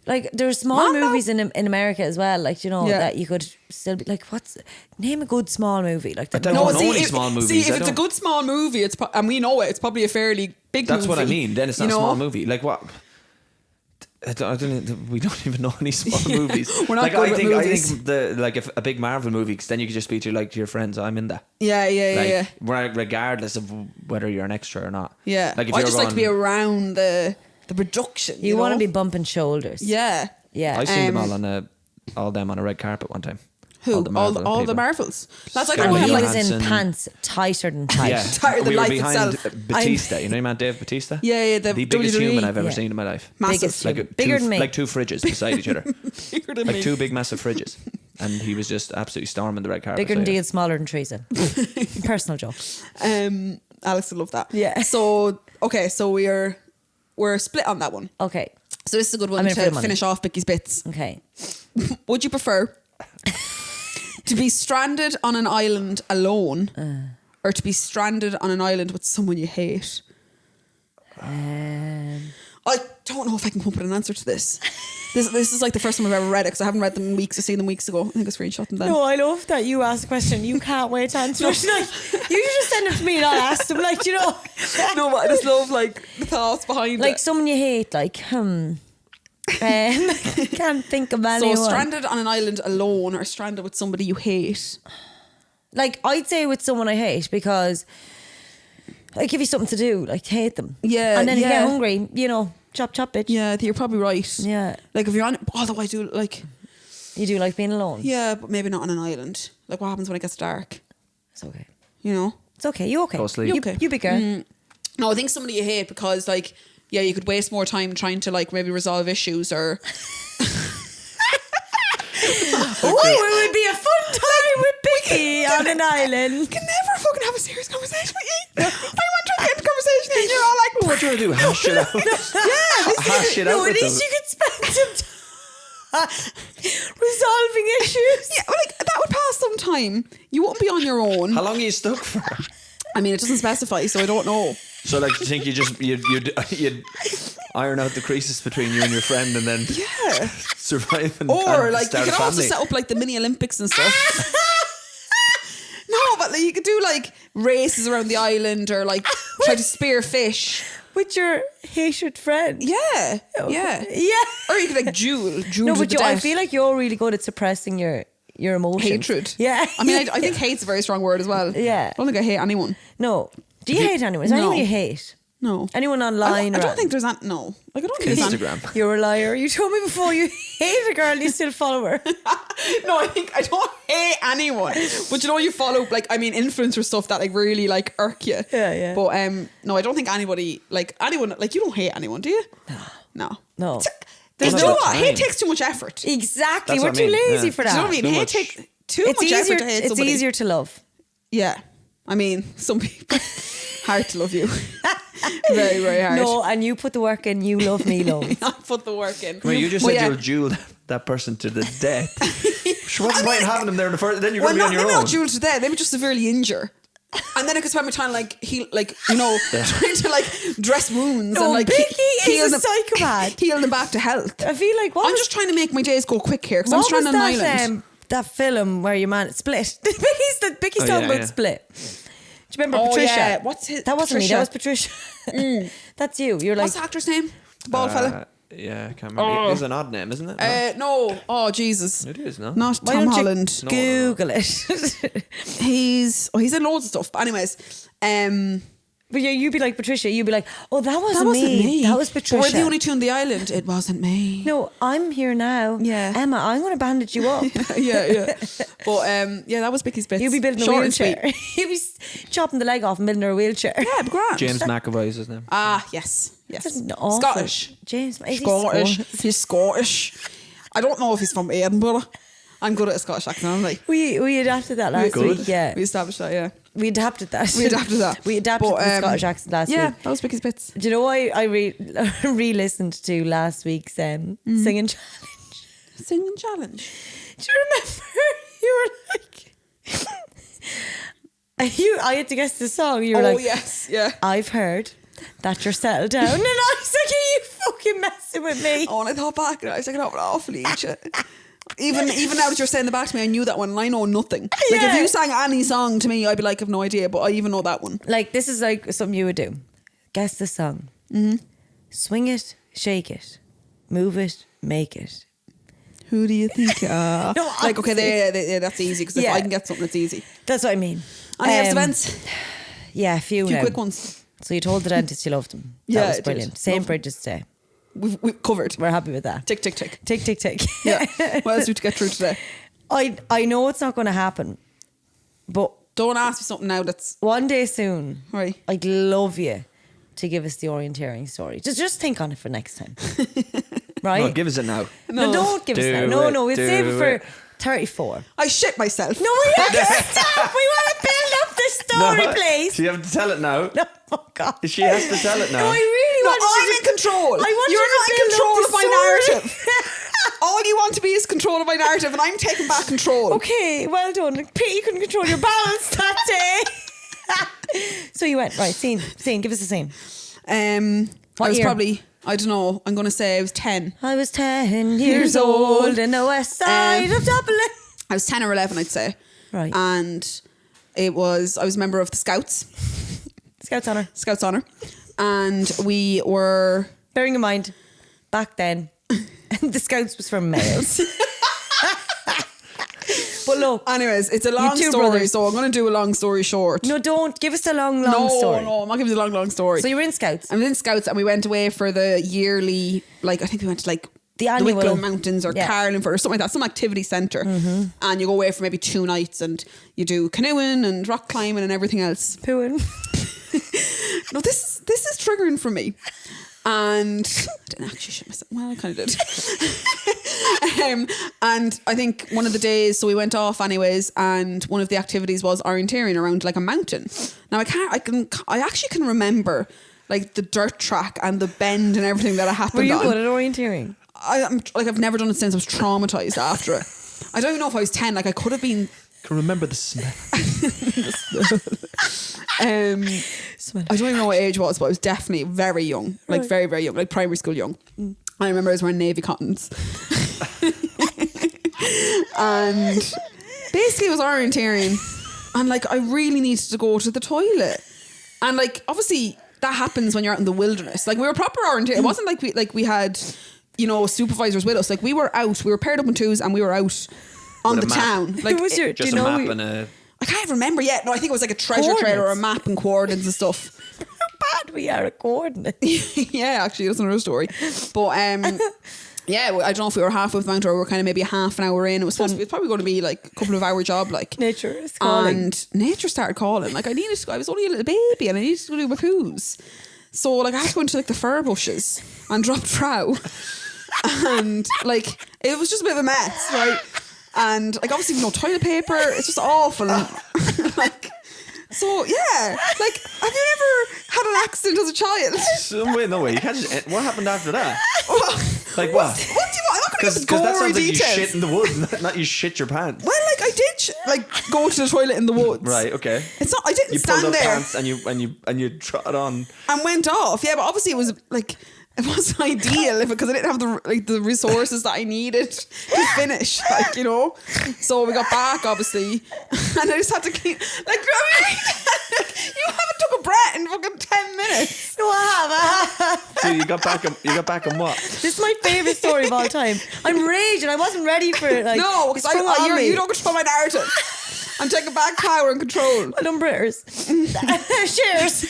Speaker 1: Like there's small
Speaker 3: Mono?
Speaker 1: movies in America as well. Like, you know,
Speaker 3: Yeah.
Speaker 1: that you could still be like, name a good small movie. Like that.
Speaker 4: don't
Speaker 3: No,
Speaker 4: know any small movies.
Speaker 3: See, if
Speaker 4: I
Speaker 3: it's a
Speaker 4: don't-
Speaker 3: good small movie, and we know it, it's probably a fairly big
Speaker 4: That's
Speaker 3: movie.
Speaker 4: what I mean. Then it's not
Speaker 3: you
Speaker 4: a
Speaker 3: know?
Speaker 4: small movie. Like what? I don't, we don't even know any small movies.
Speaker 3: We're not
Speaker 4: like,
Speaker 3: good
Speaker 4: I
Speaker 3: with
Speaker 4: think
Speaker 3: movies.
Speaker 4: if a big Marvel movie, because then you could just be to your friends. I'm in that.
Speaker 3: Yeah, yeah.
Speaker 4: Regardless of whether you're an extra or not.
Speaker 3: Yeah.
Speaker 4: Like if
Speaker 3: I
Speaker 4: you're
Speaker 3: just
Speaker 4: going,
Speaker 3: like to be around the production.
Speaker 1: You want to
Speaker 3: know?
Speaker 1: be bumping shoulders.
Speaker 3: Yeah.
Speaker 1: Yeah.
Speaker 4: I seen them all them on a red carpet one time.
Speaker 3: Who?
Speaker 4: All the Marvel
Speaker 3: all the
Speaker 4: people.
Speaker 3: Marvels. That's like
Speaker 4: Scarlett
Speaker 1: And he
Speaker 3: like,
Speaker 1: was in
Speaker 4: Johansson.
Speaker 1: pants tighter than tight.
Speaker 4: Yeah,
Speaker 3: Tighter than
Speaker 4: we were
Speaker 3: life
Speaker 4: behind
Speaker 3: itself.
Speaker 4: Batista. You know your man Dave Batista?
Speaker 3: Yeah, the
Speaker 4: biggest
Speaker 3: WWE.
Speaker 4: human I've ever
Speaker 1: Yeah.
Speaker 4: seen in my life.
Speaker 3: Massive.
Speaker 1: Biggest
Speaker 4: Like
Speaker 1: human. Bigger than me.
Speaker 4: like two fridges beside each other.
Speaker 3: Bigger than
Speaker 4: Like
Speaker 3: me.
Speaker 4: two big massive fridges, and he was just absolutely storming the red carpet.
Speaker 1: Bigger than
Speaker 4: So, yeah.
Speaker 1: Dean, smaller than Teresa. Personal joke.
Speaker 3: Alex would love that.
Speaker 1: Yeah.
Speaker 3: So okay, so we're split on that one.
Speaker 1: Okay.
Speaker 3: So this is a good one
Speaker 1: I'm in for the
Speaker 3: to
Speaker 1: money.
Speaker 3: finish off Bicky's bits.
Speaker 1: Okay.
Speaker 3: Would you prefer to be stranded on an island alone, or to be stranded on an island with someone you hate? I don't know if I can come up with an answer to this. This is like the first time I've ever read it, because I haven't read them in weeks. I've seen them weeks ago. I think I screenshot them then.
Speaker 1: No, I love that you asked a question. You can't wait to answer it. Like, you just send it to me and I'll ask them. Like, you know.
Speaker 3: No, but I just love like the thoughts behind
Speaker 1: Like
Speaker 3: it.
Speaker 1: someone you hate. Like, can't think of anyone.
Speaker 3: So stranded on an island alone, or stranded with somebody you hate?
Speaker 1: Like, I'd say with someone I hate, because I give you something to do. Like, hate them.
Speaker 3: Yeah,
Speaker 1: And then if you
Speaker 3: yeah.
Speaker 1: get hungry, you know, chop chop, bitch.
Speaker 3: Yeah, you're probably right.
Speaker 1: Yeah.
Speaker 3: Like if you're on, although I do like,
Speaker 1: You do like being alone.
Speaker 3: yeah, but maybe not on an island. Like what happens when it gets dark?
Speaker 1: It's okay.
Speaker 3: You know?
Speaker 1: It's okay. You okay?
Speaker 4: Go sleep.
Speaker 1: You,
Speaker 3: Okay.
Speaker 1: you big girl.
Speaker 3: No, I think somebody you hate, because like, yeah, you could waste more time trying to like maybe resolve issues or.
Speaker 1: Oh, it would be a fun time with Bicky on an island.
Speaker 3: You can never fucking have a serious conversation with you. I want to get the conversation and you're all like,
Speaker 4: What do you want to do? Hash it out. Hash it out
Speaker 1: No, at
Speaker 4: with
Speaker 1: least
Speaker 4: them.
Speaker 1: you could spend some time resolving issues.
Speaker 3: yeah, well, like that would pass some time. You won't be on your own.
Speaker 4: How long are you stuck for?
Speaker 3: I mean, it doesn't specify, so I don't know.
Speaker 4: So like, do you think you'd iron out the creases between you and your friend, and then
Speaker 3: Yeah.
Speaker 4: survive and,
Speaker 3: Or
Speaker 4: and
Speaker 3: like you
Speaker 4: start
Speaker 3: could
Speaker 4: a
Speaker 3: also
Speaker 4: family?
Speaker 3: set up like the mini Olympics and stuff. No, but like you could do like races around the island, or like try to spear fish.
Speaker 1: With your hated friend.
Speaker 3: Yeah, yeah,
Speaker 1: Yeah.
Speaker 3: Or you could like duel
Speaker 1: No,
Speaker 3: to
Speaker 1: but
Speaker 3: the
Speaker 1: I
Speaker 3: death.
Speaker 1: feel like you're really good at suppressing your emotions.
Speaker 3: Hatred.
Speaker 1: Yeah.
Speaker 3: I mean, I think hate's a very strong word as well.
Speaker 1: Yeah.
Speaker 3: I don't think I hate anyone.
Speaker 1: No. Do you hate anyone? Is there
Speaker 3: No.
Speaker 1: anyone you hate?
Speaker 3: No.
Speaker 1: Anyone
Speaker 3: I
Speaker 1: online?
Speaker 3: don't
Speaker 1: or
Speaker 3: think there's that. No. Like I don't think there's that.
Speaker 4: Instagram.
Speaker 1: You're a liar. You told me before you hate a girl and you still follow her.
Speaker 3: No, I don't hate anyone. But you know, you follow like influencer stuff that like really like irk you.
Speaker 1: Yeah, yeah.
Speaker 3: But no, I don't think anybody like anyone like you don't hate anyone, do you? No.
Speaker 1: No.
Speaker 3: There's
Speaker 4: Not
Speaker 3: no
Speaker 4: enough
Speaker 3: what? Hate
Speaker 4: time.
Speaker 3: takes too much effort.
Speaker 1: Exactly.
Speaker 4: That's
Speaker 1: We're
Speaker 4: what I
Speaker 1: too
Speaker 4: mean,
Speaker 1: lazy
Speaker 4: yeah.
Speaker 1: for
Speaker 3: Do you
Speaker 1: that.
Speaker 3: know what I mean?
Speaker 4: Too
Speaker 3: Hate
Speaker 4: much.
Speaker 3: takes too
Speaker 1: It's
Speaker 3: much
Speaker 1: easier.
Speaker 3: effort to hate
Speaker 1: It's
Speaker 3: somebody.
Speaker 1: easier to love.
Speaker 3: Yeah. I mean, some people hard to love you. Very, very hard.
Speaker 1: No, and you put the work in. You love me, love.
Speaker 3: I put the work in.
Speaker 4: Well, you just
Speaker 3: Well,
Speaker 4: said
Speaker 3: yeah.
Speaker 4: you'll duel that person to the death. Sure, what's the point in having them there in the first? Then you're
Speaker 3: Well,
Speaker 4: going to be on
Speaker 3: maybe
Speaker 4: your own.
Speaker 3: not duel to death. Maybe just severely injure. And then I could spend my time like trying to like dress wounds
Speaker 1: No,
Speaker 3: and like
Speaker 1: Bicky
Speaker 3: heal
Speaker 1: is a
Speaker 3: them,
Speaker 1: psychopath.
Speaker 3: heal them back to health.
Speaker 1: I feel like
Speaker 3: I'm just trying to make my days go quick here because I'm
Speaker 1: what was
Speaker 3: stranded on an island.
Speaker 1: that film where your man split? Bicky's
Speaker 4: Oh,
Speaker 1: talking
Speaker 4: yeah,
Speaker 1: about
Speaker 4: yeah.
Speaker 1: Split. Do you remember Patricia?
Speaker 3: Yeah. What's his?
Speaker 1: That wasn't me. That was Patricia. That's you. You're like,
Speaker 3: What's the actor's name? The bald fella.
Speaker 4: Yeah, I can't remember. It's an odd name, isn't it?
Speaker 3: No. Oh Jesus.
Speaker 4: It is, no?
Speaker 3: Not
Speaker 1: why
Speaker 3: Tom
Speaker 1: don't you
Speaker 3: Holland.
Speaker 1: Google it.
Speaker 3: He's in loads of stuff. But anyways,
Speaker 1: But yeah, you'd be like Patricia. You'd be like, oh, that wasn't,
Speaker 3: that wasn't me.
Speaker 1: That was
Speaker 3: But
Speaker 1: Patricia.
Speaker 3: we're the only two on the island. It wasn't me.
Speaker 1: No, I'm here now.
Speaker 3: Yeah.
Speaker 1: Emma, I'm going to bandage you up.
Speaker 3: yeah. But yeah, that was Bicky's bits.
Speaker 1: You'll be building
Speaker 3: Short
Speaker 1: a
Speaker 3: and sweet.
Speaker 1: wheelchair. You'll be chopping the leg off and building her a wheelchair.
Speaker 3: Yeah, but grand.
Speaker 4: James McAvoy is his name.
Speaker 3: Ah, yes.
Speaker 1: That's awful.
Speaker 3: Scottish.
Speaker 1: James, is he
Speaker 3: Scottish.
Speaker 1: Scottish?
Speaker 3: He's Scottish. I don't know if he's from Edinburgh. I'm good at a Scottish accent, I'm like.
Speaker 1: We adapted that last
Speaker 4: Good.
Speaker 1: week. Yeah.
Speaker 3: We established that, yeah.
Speaker 1: We adapted that.
Speaker 3: We adapted that.
Speaker 1: We adapted
Speaker 3: But,
Speaker 1: the Scottish accent last
Speaker 3: Yeah,
Speaker 1: week.
Speaker 3: that was Bicky's bits.
Speaker 1: Do you know why I re-listened to last week's singing challenge?
Speaker 3: Singing challenge.
Speaker 1: Do you remember? You were like, I had to guess the song. You were
Speaker 3: Oh,
Speaker 1: like,
Speaker 3: yes, yeah.
Speaker 1: I've heard that you're settled down. And I was like, are you fucking messing with me?
Speaker 3: Oh, and I thought back, and I was like, no, awfully Even now that you're saying the back to me, I knew that one and I know nothing. Like
Speaker 1: Yeah.
Speaker 3: if you sang any song to me, I'd be like, I've no idea, but I even know that one.
Speaker 1: Like, this is like something you would do. Guess the song. Swing it, shake it, move it, make it.
Speaker 3: Who do you think?
Speaker 1: No,
Speaker 3: like, okay, that's easy, because if
Speaker 1: Yeah.
Speaker 3: I can get something, it's easy.
Speaker 1: That's what I mean.
Speaker 3: Any events?
Speaker 1: Yeah, a few
Speaker 3: Few
Speaker 1: now.
Speaker 3: quick ones.
Speaker 1: So you told the dentist you loved him.
Speaker 3: Yeah,
Speaker 1: That
Speaker 3: I
Speaker 1: was
Speaker 3: did.
Speaker 1: brilliant. Same
Speaker 3: Love him.
Speaker 1: bridges today.
Speaker 3: We've covered.
Speaker 1: We're happy with that.
Speaker 3: Tick, tick, tick.
Speaker 1: Tick, tick, tick.
Speaker 3: Yeah. What else do we have to get through today?
Speaker 1: I know it's not going to happen, but
Speaker 3: Don't ask me something now that's
Speaker 1: one day soon,
Speaker 3: right.
Speaker 1: I'd love you to give us the orienteering story. Just think on it for next time. Right?
Speaker 4: No, give us it now.
Speaker 1: No, don't give us
Speaker 4: Do
Speaker 1: that. No,
Speaker 4: it,
Speaker 1: we'll
Speaker 4: do
Speaker 1: save it for
Speaker 4: it.
Speaker 1: 34.
Speaker 3: I shit myself.
Speaker 1: No, we have to stop. We want to build up the story, please.
Speaker 4: So you have to tell it now.
Speaker 1: No, oh God.
Speaker 4: She has to tell it now.
Speaker 1: No, I really
Speaker 3: No,
Speaker 1: want
Speaker 3: I'm
Speaker 1: you
Speaker 3: in control.
Speaker 1: I want
Speaker 3: You're
Speaker 1: you
Speaker 3: not
Speaker 1: to
Speaker 3: in
Speaker 1: build
Speaker 3: control
Speaker 1: up
Speaker 3: of
Speaker 1: the
Speaker 3: my
Speaker 1: story.
Speaker 3: narrative. All you want to be is control of my narrative, and I'm taking back control.
Speaker 1: Okay, well done. Pete, you couldn't control your balance that day. So you went, right, scene, give us a scene.
Speaker 3: I was
Speaker 1: year?
Speaker 3: probably, I don't know, I'm going to say I was 10.
Speaker 1: I was 10 years old in the west side of Dublin.
Speaker 3: I was 10 or 11, I'd say.
Speaker 1: Right.
Speaker 3: And I was a member of the Scouts
Speaker 1: Scouts Honour.
Speaker 3: And we were...
Speaker 1: Bearing in mind, back then, the Scouts was for males. But look,
Speaker 3: Anyways, it's a long
Speaker 1: two
Speaker 3: story,
Speaker 1: brothers.
Speaker 3: so I'm going to do a long story short.
Speaker 1: no, don't give us a long story.
Speaker 3: No, I'm not giving you the long story.
Speaker 1: So you were in Scouts.
Speaker 3: I was in Scouts and we went away for the yearly, like I think we went to like
Speaker 1: The annual-
Speaker 3: Wicklow Mountains or
Speaker 1: yeah.
Speaker 3: Carlingford or something like that, some activity centre. And you go away for maybe 2 nights and you do canoeing and rock climbing and everything else.
Speaker 1: Pooing.
Speaker 3: No, this is triggering for me. And I didn't actually shit myself. Well, I kind of did. And I think one of the days, so we went off anyways, and one of the activities was orienteering around like a mountain. Now I actually can remember like the dirt track and the bend and everything that happened
Speaker 1: Were you
Speaker 3: on.
Speaker 1: good at orienteering?
Speaker 3: I'm like, I've never done it since. I was traumatized after it. I don't even know if I was 10. Like I could have been.
Speaker 4: Can remember the smell.
Speaker 3: I don't even know what age it was, but I was definitely very young, like very, very young, like primary school young. I remember I was wearing navy cottons. And basically it was orienteering, and like I really needed to go to the toilet, and like obviously that happens when you're out in the wilderness. Like we were proper orienteering. It wasn't like we had, you know, supervisors with us. Like we were out, we were paired up in twos, and we were out on
Speaker 4: With
Speaker 3: the
Speaker 4: a map.
Speaker 3: town. Like
Speaker 1: Who was your?
Speaker 4: Just
Speaker 1: do you
Speaker 4: a
Speaker 1: know?
Speaker 4: map and a...
Speaker 3: I can't remember yet. No, I think it was like a treasure trailer or a
Speaker 1: Coordinates.
Speaker 3: map and coordinates and stuff.
Speaker 1: How bad we are at coordinates.
Speaker 3: Yeah, actually, that's another story. But yeah, I don't know if we were halfway with the mountain or we were kind of maybe half an hour in. It was probably going to be like a couple of hour job, like.
Speaker 1: Nature is calling.
Speaker 3: And nature started calling. Like I needed to go. I was only a little baby and I needed to go do my poos. So like I had to go into like the fir bushes and drop trow. And like it was just a bit of a mess, right? And like obviously no toilet paper. It's just awful. And, like. So yeah, like have you ever had an accident as a child?
Speaker 4: Wait, no way. You can't just... What happened after that? Like what?
Speaker 3: What do you want? I'm not going to
Speaker 4: Because
Speaker 3: give
Speaker 4: that
Speaker 3: gory
Speaker 4: sounds like
Speaker 3: details.
Speaker 4: you shit in the woods, not you shit your pants.
Speaker 3: Well, like I did go to the toilet in the woods.
Speaker 4: Right, okay.
Speaker 3: It's not. I didn't
Speaker 4: You pulled
Speaker 3: stand
Speaker 4: up
Speaker 3: there
Speaker 4: pants and you trot on.
Speaker 3: and went off. Yeah, but obviously it was like it wasn't ideal because I didn't have the resources that I needed to finish. Like you know, so we got back obviously, and I just had to keep like. You haven't took a breath in fucking 10 minutes.
Speaker 1: No, I have.
Speaker 4: So you got back on what?
Speaker 1: This is my favourite story of all time. I'm raging. I wasn't ready for it. Like,
Speaker 3: No,
Speaker 1: it
Speaker 3: because
Speaker 1: sprung on me.
Speaker 3: you don't control my narrative. I'm taking back power and control.
Speaker 1: Well done, Britters. Cheers.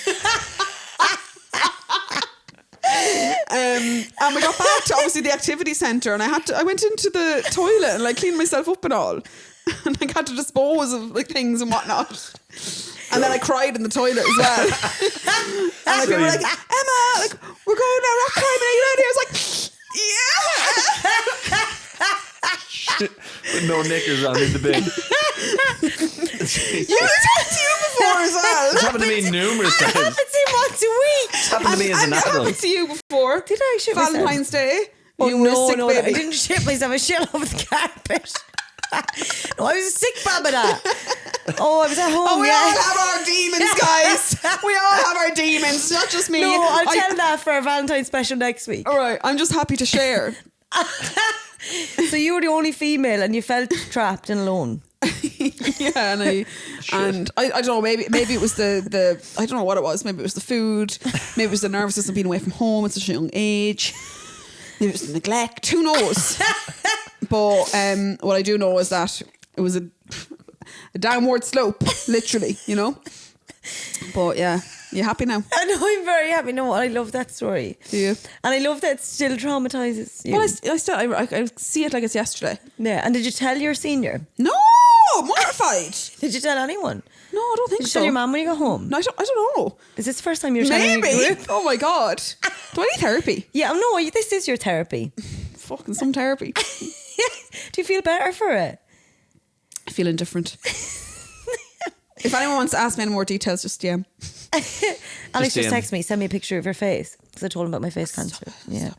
Speaker 3: And we got back to obviously the activity centre, and I went into the toilet and like cleaned myself up and all, and I had to dispose of like things and whatnot. And then I cried in the toilet as well. And like, people were like, Emma, like, we're going now rock climbing, are you out here? I was like, yeah.
Speaker 4: With no knickers on in the bin.
Speaker 3: You talked to you before as well.
Speaker 4: It's happened to me numerous
Speaker 1: It
Speaker 4: times.
Speaker 1: happens to me once a week.
Speaker 4: It's happened to me as an
Speaker 3: And it happened
Speaker 4: adult.
Speaker 3: to you before.
Speaker 1: Did I shit myself?
Speaker 3: Valentine's Day.
Speaker 1: Oh,
Speaker 3: You were a
Speaker 1: no,
Speaker 3: sick
Speaker 1: no,
Speaker 3: baby.
Speaker 1: I didn't shit myself. I shit over the carpet. No, I was a sick babada. Oh, I was at home.
Speaker 3: Oh, we
Speaker 1: yeah.
Speaker 3: all have our demons, guys. We all have our demons. It's not just me.
Speaker 1: No, I'll tell that for our Valentine's special next week.
Speaker 3: All right, I'm just happy to share.
Speaker 1: So you were the only female and you felt trapped and alone.
Speaker 3: Yeah, and I don't know, maybe it was the I don't know what it was. Maybe it was the food. Maybe it was the nervousness of being away from home at such a young age. Maybe it was the neglect. Who knows? But what I do know is that it was a downward slope, literally, you know. But yeah, you happy now?
Speaker 1: I know, I'm very happy. No, I love that story.
Speaker 3: Do you?
Speaker 1: And I love that it still traumatizes you.
Speaker 3: Well, I see it like it's yesterday.
Speaker 1: Yeah, and did you tell your senior?
Speaker 3: No, mortified.
Speaker 1: Did you tell anyone?
Speaker 3: No, I don't think
Speaker 1: Did you
Speaker 3: so.
Speaker 1: tell your mum when you got home?
Speaker 3: No, I don't know.
Speaker 1: Is this the first time you're telling your
Speaker 3: Maybe.
Speaker 1: group?
Speaker 3: Oh my god. Do I need therapy?
Speaker 1: Yeah, no, this is your therapy.
Speaker 3: Fucking some therapy.
Speaker 1: Do you feel better for it?
Speaker 3: I feel indifferent. If anyone wants to ask me any more details, just DM.
Speaker 1: Alex just
Speaker 4: DM.
Speaker 1: texted me, send me a picture of your face because I told him about my face cancer. Yeah.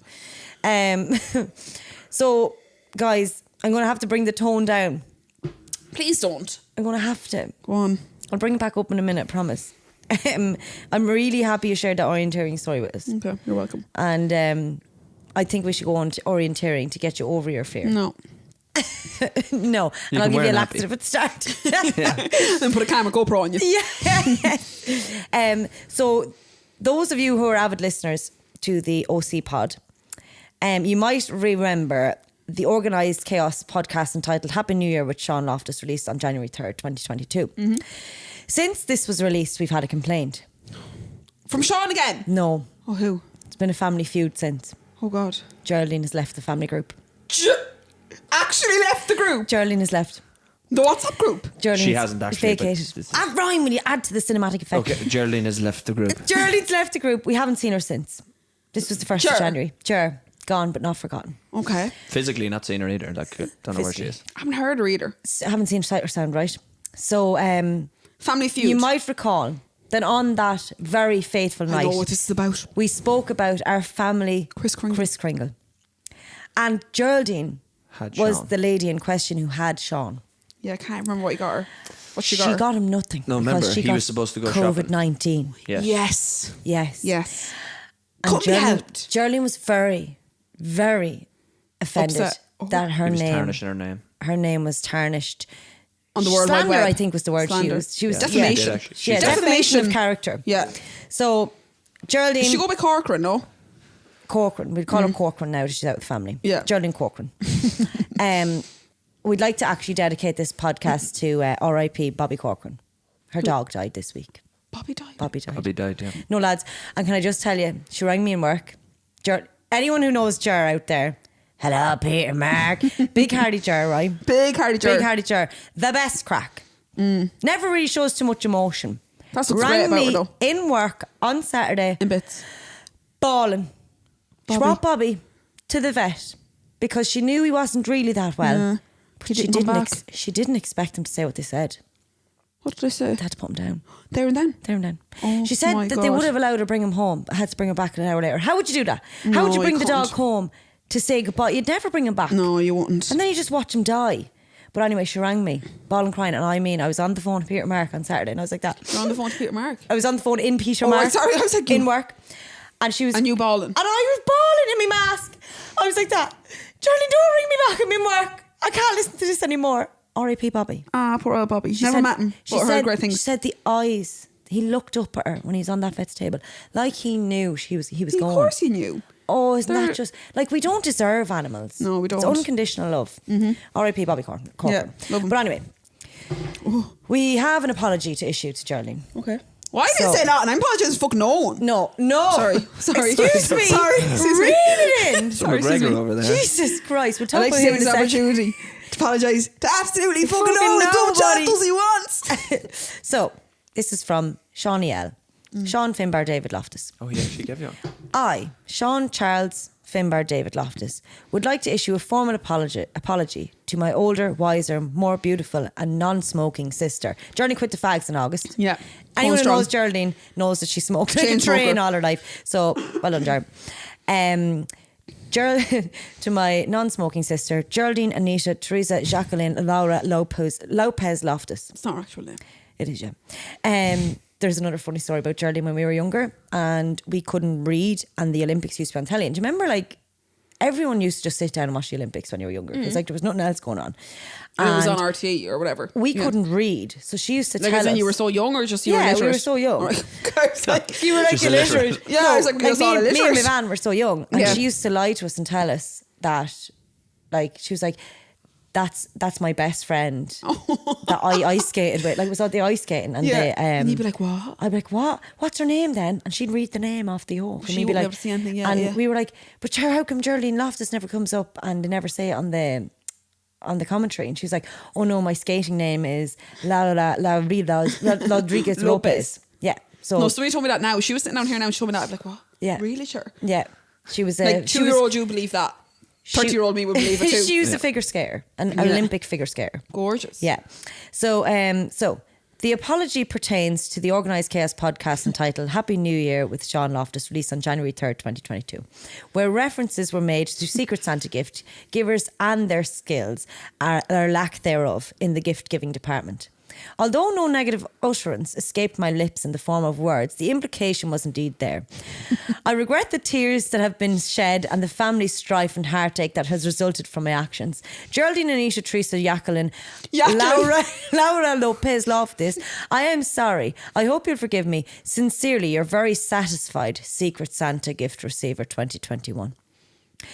Speaker 1: So, guys, I'm going to have to bring the tone down.
Speaker 3: Please don't.
Speaker 1: I'm going to have to.
Speaker 3: Go on.
Speaker 1: I'll bring it back up in a minute, promise. I'm really happy you shared that orienteering story with us.
Speaker 3: Okay, you're welcome.
Speaker 1: And I think we should go on to orienteering to get you over your fear.
Speaker 3: No.
Speaker 1: No. And I'll
Speaker 4: can
Speaker 1: give
Speaker 4: wear
Speaker 1: you a
Speaker 4: a nappy.
Speaker 1: laxative at the start.
Speaker 3: Then put a camera GoPro on you.
Speaker 1: Yeah. So those of you who are avid listeners to the OC pod, you might remember the Organised Chaos podcast entitled Happy New Year with Sean Loftus, released on January 3rd, 2022. Mm-hmm. Since this was released, we've had a complaint.
Speaker 3: From Sean again?
Speaker 1: No.
Speaker 3: Oh, who?
Speaker 1: It's been a family feud since.
Speaker 3: Oh, God.
Speaker 1: Geraldine has left the family group.
Speaker 3: Actually left the group?
Speaker 1: Geraldine has left.
Speaker 3: The WhatsApp group?
Speaker 1: Geraldine's
Speaker 4: She hasn't actually, but
Speaker 1: vacated.
Speaker 4: this is-
Speaker 1: Ah, Ryan, will you add to the cinematic effect?
Speaker 4: Okay, Geraldine has left the group.
Speaker 1: Geraldine's left the group. We haven't seen her since. This was the 1st
Speaker 3: Sure.
Speaker 1: of January. Sure. Gone but not forgotten.
Speaker 3: Okay.
Speaker 4: Physically not seen her either. Like, don't know where she is.
Speaker 3: I haven't heard her either.
Speaker 1: I haven't seen sight or sound, right? So
Speaker 3: Family feud.
Speaker 1: you might recall that on that very fateful
Speaker 3: I
Speaker 1: night,
Speaker 3: know what this is about.
Speaker 1: we spoke about our family
Speaker 3: Kris Kringle.
Speaker 1: And Geraldine
Speaker 4: Had
Speaker 1: was
Speaker 4: Sean.
Speaker 1: the lady in question who had Sean.
Speaker 3: Yeah, I can't remember what you got her. What she
Speaker 1: She
Speaker 3: got her?
Speaker 1: got him nothing.
Speaker 4: No,
Speaker 1: because
Speaker 4: remember,
Speaker 1: she
Speaker 4: he
Speaker 1: got
Speaker 4: was supposed to go shopping.
Speaker 1: COVID-19.
Speaker 4: Yes.
Speaker 3: Yes.
Speaker 1: Yes.
Speaker 3: Yes.
Speaker 1: And
Speaker 3: Couldn't be helped.
Speaker 1: Geraldine was very, very offended
Speaker 3: Upset. Oh.
Speaker 1: that her
Speaker 4: He was
Speaker 1: name,
Speaker 4: tarnishing her name.
Speaker 1: her name was tarnished.
Speaker 3: On the World Wide
Speaker 1: Slander,
Speaker 3: Web.
Speaker 1: I think was the word
Speaker 3: Slander.
Speaker 1: she used. She was
Speaker 3: Defamation.
Speaker 4: Yeah,
Speaker 1: Yeah, defamation of character.
Speaker 3: Yeah.
Speaker 1: So Geraldine
Speaker 3: She go by Corcoran, no?
Speaker 1: Corcoran, we'd call her Corcoran now that she's out with the family.
Speaker 3: Yeah.
Speaker 1: Geraldine Corcoran. We'd like to actually dedicate this podcast to R.I.P. Bobby Corcoran. Her dog died this week.
Speaker 3: Bobby died.
Speaker 1: Bobby died.
Speaker 4: Bobby died, yeah.
Speaker 1: No, lads. And can I just tell you, she rang me in work. Anyone who knows Ger out there, hello, Peter, Mark. Big hardy Ger, right?
Speaker 3: Big hardy Ger.
Speaker 1: Big hardy Ger. The best crack. Never really shows too much emotion.
Speaker 3: That's what's
Speaker 1: Rang
Speaker 3: great about
Speaker 1: me
Speaker 3: her, though.
Speaker 1: in work on Saturday,
Speaker 3: In bits.
Speaker 1: bawling. She
Speaker 3: Bobby.
Speaker 1: brought Bobby to the vet because she knew he wasn't really that well.
Speaker 3: Yeah.
Speaker 1: But
Speaker 3: He
Speaker 1: she
Speaker 3: didn't come
Speaker 1: didn't.
Speaker 3: back.
Speaker 1: She didn't expect him to say what they said.
Speaker 3: What did I say?
Speaker 1: They had to put him down.
Speaker 3: There and then?
Speaker 1: There and then.
Speaker 3: Oh,
Speaker 1: She said
Speaker 3: my
Speaker 1: that they
Speaker 3: God.
Speaker 1: would have allowed her to bring him home, but had to bring him back an hour later. How would you do that? How
Speaker 3: No,
Speaker 1: would you bring
Speaker 3: you
Speaker 1: the dog
Speaker 3: couldn't.
Speaker 1: home to say goodbye? You'd never bring him back.
Speaker 3: No, you wouldn't.
Speaker 1: And then you just watch him die. But anyway, she rang me, bawling, crying, and I was on the phone to Peter Mark on Saturday, and I was like that.
Speaker 3: You're on the phone to Peter Mark.
Speaker 1: I was on the phone in Peter
Speaker 3: Oh,
Speaker 1: Mark.
Speaker 3: sorry, I was like,
Speaker 1: in work, and she was
Speaker 3: And you bawling.
Speaker 1: and I was bawling in my mask. I was like that. Charlie, don't ring me back. I'm in work. I can't listen to this anymore. R.I.P. Bobby.
Speaker 3: Ah, poor old Bobby.
Speaker 1: She
Speaker 3: Never
Speaker 1: said-
Speaker 3: met him.
Speaker 1: She
Speaker 3: But I
Speaker 1: said,
Speaker 3: heard great
Speaker 1: She
Speaker 3: things.
Speaker 1: said the eyes He looked up at her when he was on that vet's table, like he knew he was going.
Speaker 3: Of course he knew.
Speaker 1: Oh, isn't that just like, we don't deserve animals?
Speaker 3: No, we don't.
Speaker 1: It's unconditional love. R.I.P. Bobby Corcoran.
Speaker 3: Yeah, love him.
Speaker 1: But anyway, we have an apology to issue to Geraldine.
Speaker 3: Okay. Why did you say that? And I'm apologizing for fucking no one.
Speaker 1: No.
Speaker 3: Sorry.
Speaker 1: Excuse me.
Speaker 3: Sorry. Excuse me.
Speaker 1: Reel it in.
Speaker 4: Some McGregor over there.
Speaker 1: Jesus Christ. We'll
Speaker 3: I'd
Speaker 1: talk
Speaker 3: like to
Speaker 1: about
Speaker 3: take
Speaker 1: him in
Speaker 3: this
Speaker 1: a second.
Speaker 3: opportunity to apologise to absolutely fucking
Speaker 1: Fucking
Speaker 3: no one. Don't
Speaker 1: nobody.
Speaker 3: chat does he wants.
Speaker 1: So, this is from Shawnee L. Sean Finbar David Loftus.
Speaker 4: Oh, yeah, she gave you.
Speaker 1: I, Sean Charles Finbar David Loftus, would like to issue a formal apology to my older, wiser, more beautiful and non-smoking sister. Geraldine quit the fags in August.
Speaker 3: Yeah.
Speaker 1: Anyone who
Speaker 3: Strong.
Speaker 1: knows Geraldine knows that she smoked like a
Speaker 3: Chain
Speaker 1: train
Speaker 3: smoker.
Speaker 1: all her life. So, well done, Geraldine. To my non-smoking sister, Geraldine, Anita, Teresa, Jacqueline, Laura, Lopez Loftus.
Speaker 3: It's not her actual name.
Speaker 1: It is, yeah. There's another funny story about Geraldine when we were younger and we couldn't read and the Olympics used to be on telly. And do you remember, like, everyone used to just sit down and watch the Olympics when you were younger because like there was nothing else going on.
Speaker 3: And it was on RTE or whatever.
Speaker 1: We couldn't read, so she used to
Speaker 3: Like,
Speaker 1: tell
Speaker 3: as in
Speaker 1: us.
Speaker 3: you were so young or just you were
Speaker 1: Yeah,
Speaker 3: illiterate?
Speaker 1: we were so young.
Speaker 3: Right. I was like,
Speaker 1: You were like
Speaker 4: Just
Speaker 1: illiterate.
Speaker 4: illiterate.
Speaker 3: Yeah, I was like, we just all
Speaker 1: me and
Speaker 3: illiterate.
Speaker 1: my van were so young, and
Speaker 3: Yeah.
Speaker 1: she used to lie to us and tell us that, like, she was like, "That's my best friend that I ice skated with." Like, it was at the ice skating, and
Speaker 3: Yeah.
Speaker 1: they,
Speaker 3: And you'd be like, what?
Speaker 1: I'd be like, "What? What's her name then?" And she'd read the name off the oak.
Speaker 3: She
Speaker 1: and we'd be
Speaker 3: wouldn't
Speaker 1: like,
Speaker 3: be able to see anything, yeah,
Speaker 1: and
Speaker 3: yeah.
Speaker 1: we were like, "But sure, how come Geraldine Loftus never comes up and they never say it on the commentary?" And she was like, "Oh no, my skating name is Rodriguez Lopez." Yeah. So
Speaker 3: No, somebody told me that now. She was sitting down here now and she told me that. I'm like, what?
Speaker 1: Yeah.
Speaker 3: Really? Sure.
Speaker 1: yeah, she was
Speaker 3: Like,
Speaker 1: she was-
Speaker 3: 2-year-old you believe that. 30-year-old me would believe it too.
Speaker 1: she used a figure skater, an Olympic figure skater.
Speaker 3: Gorgeous.
Speaker 1: Yeah. So, the apology pertains to the Organised Chaos podcast entitled Happy New Year with Sean Loftus, released on January 3rd, 2022, where references were made to Secret Santa gift givers and their skills, or lack thereof, in the gift giving department. Although no negative utterance escaped my lips in the form of words, the implication was indeed there. I regret the tears that have been shed and the family strife and heartache that has resulted from my actions. Geraldine, Anita, Teresa, Jacqueline, Laura Lopez Loftus, I am sorry. I hope you'll forgive me. Sincerely, your very satisfied Secret Santa gift receiver 2021.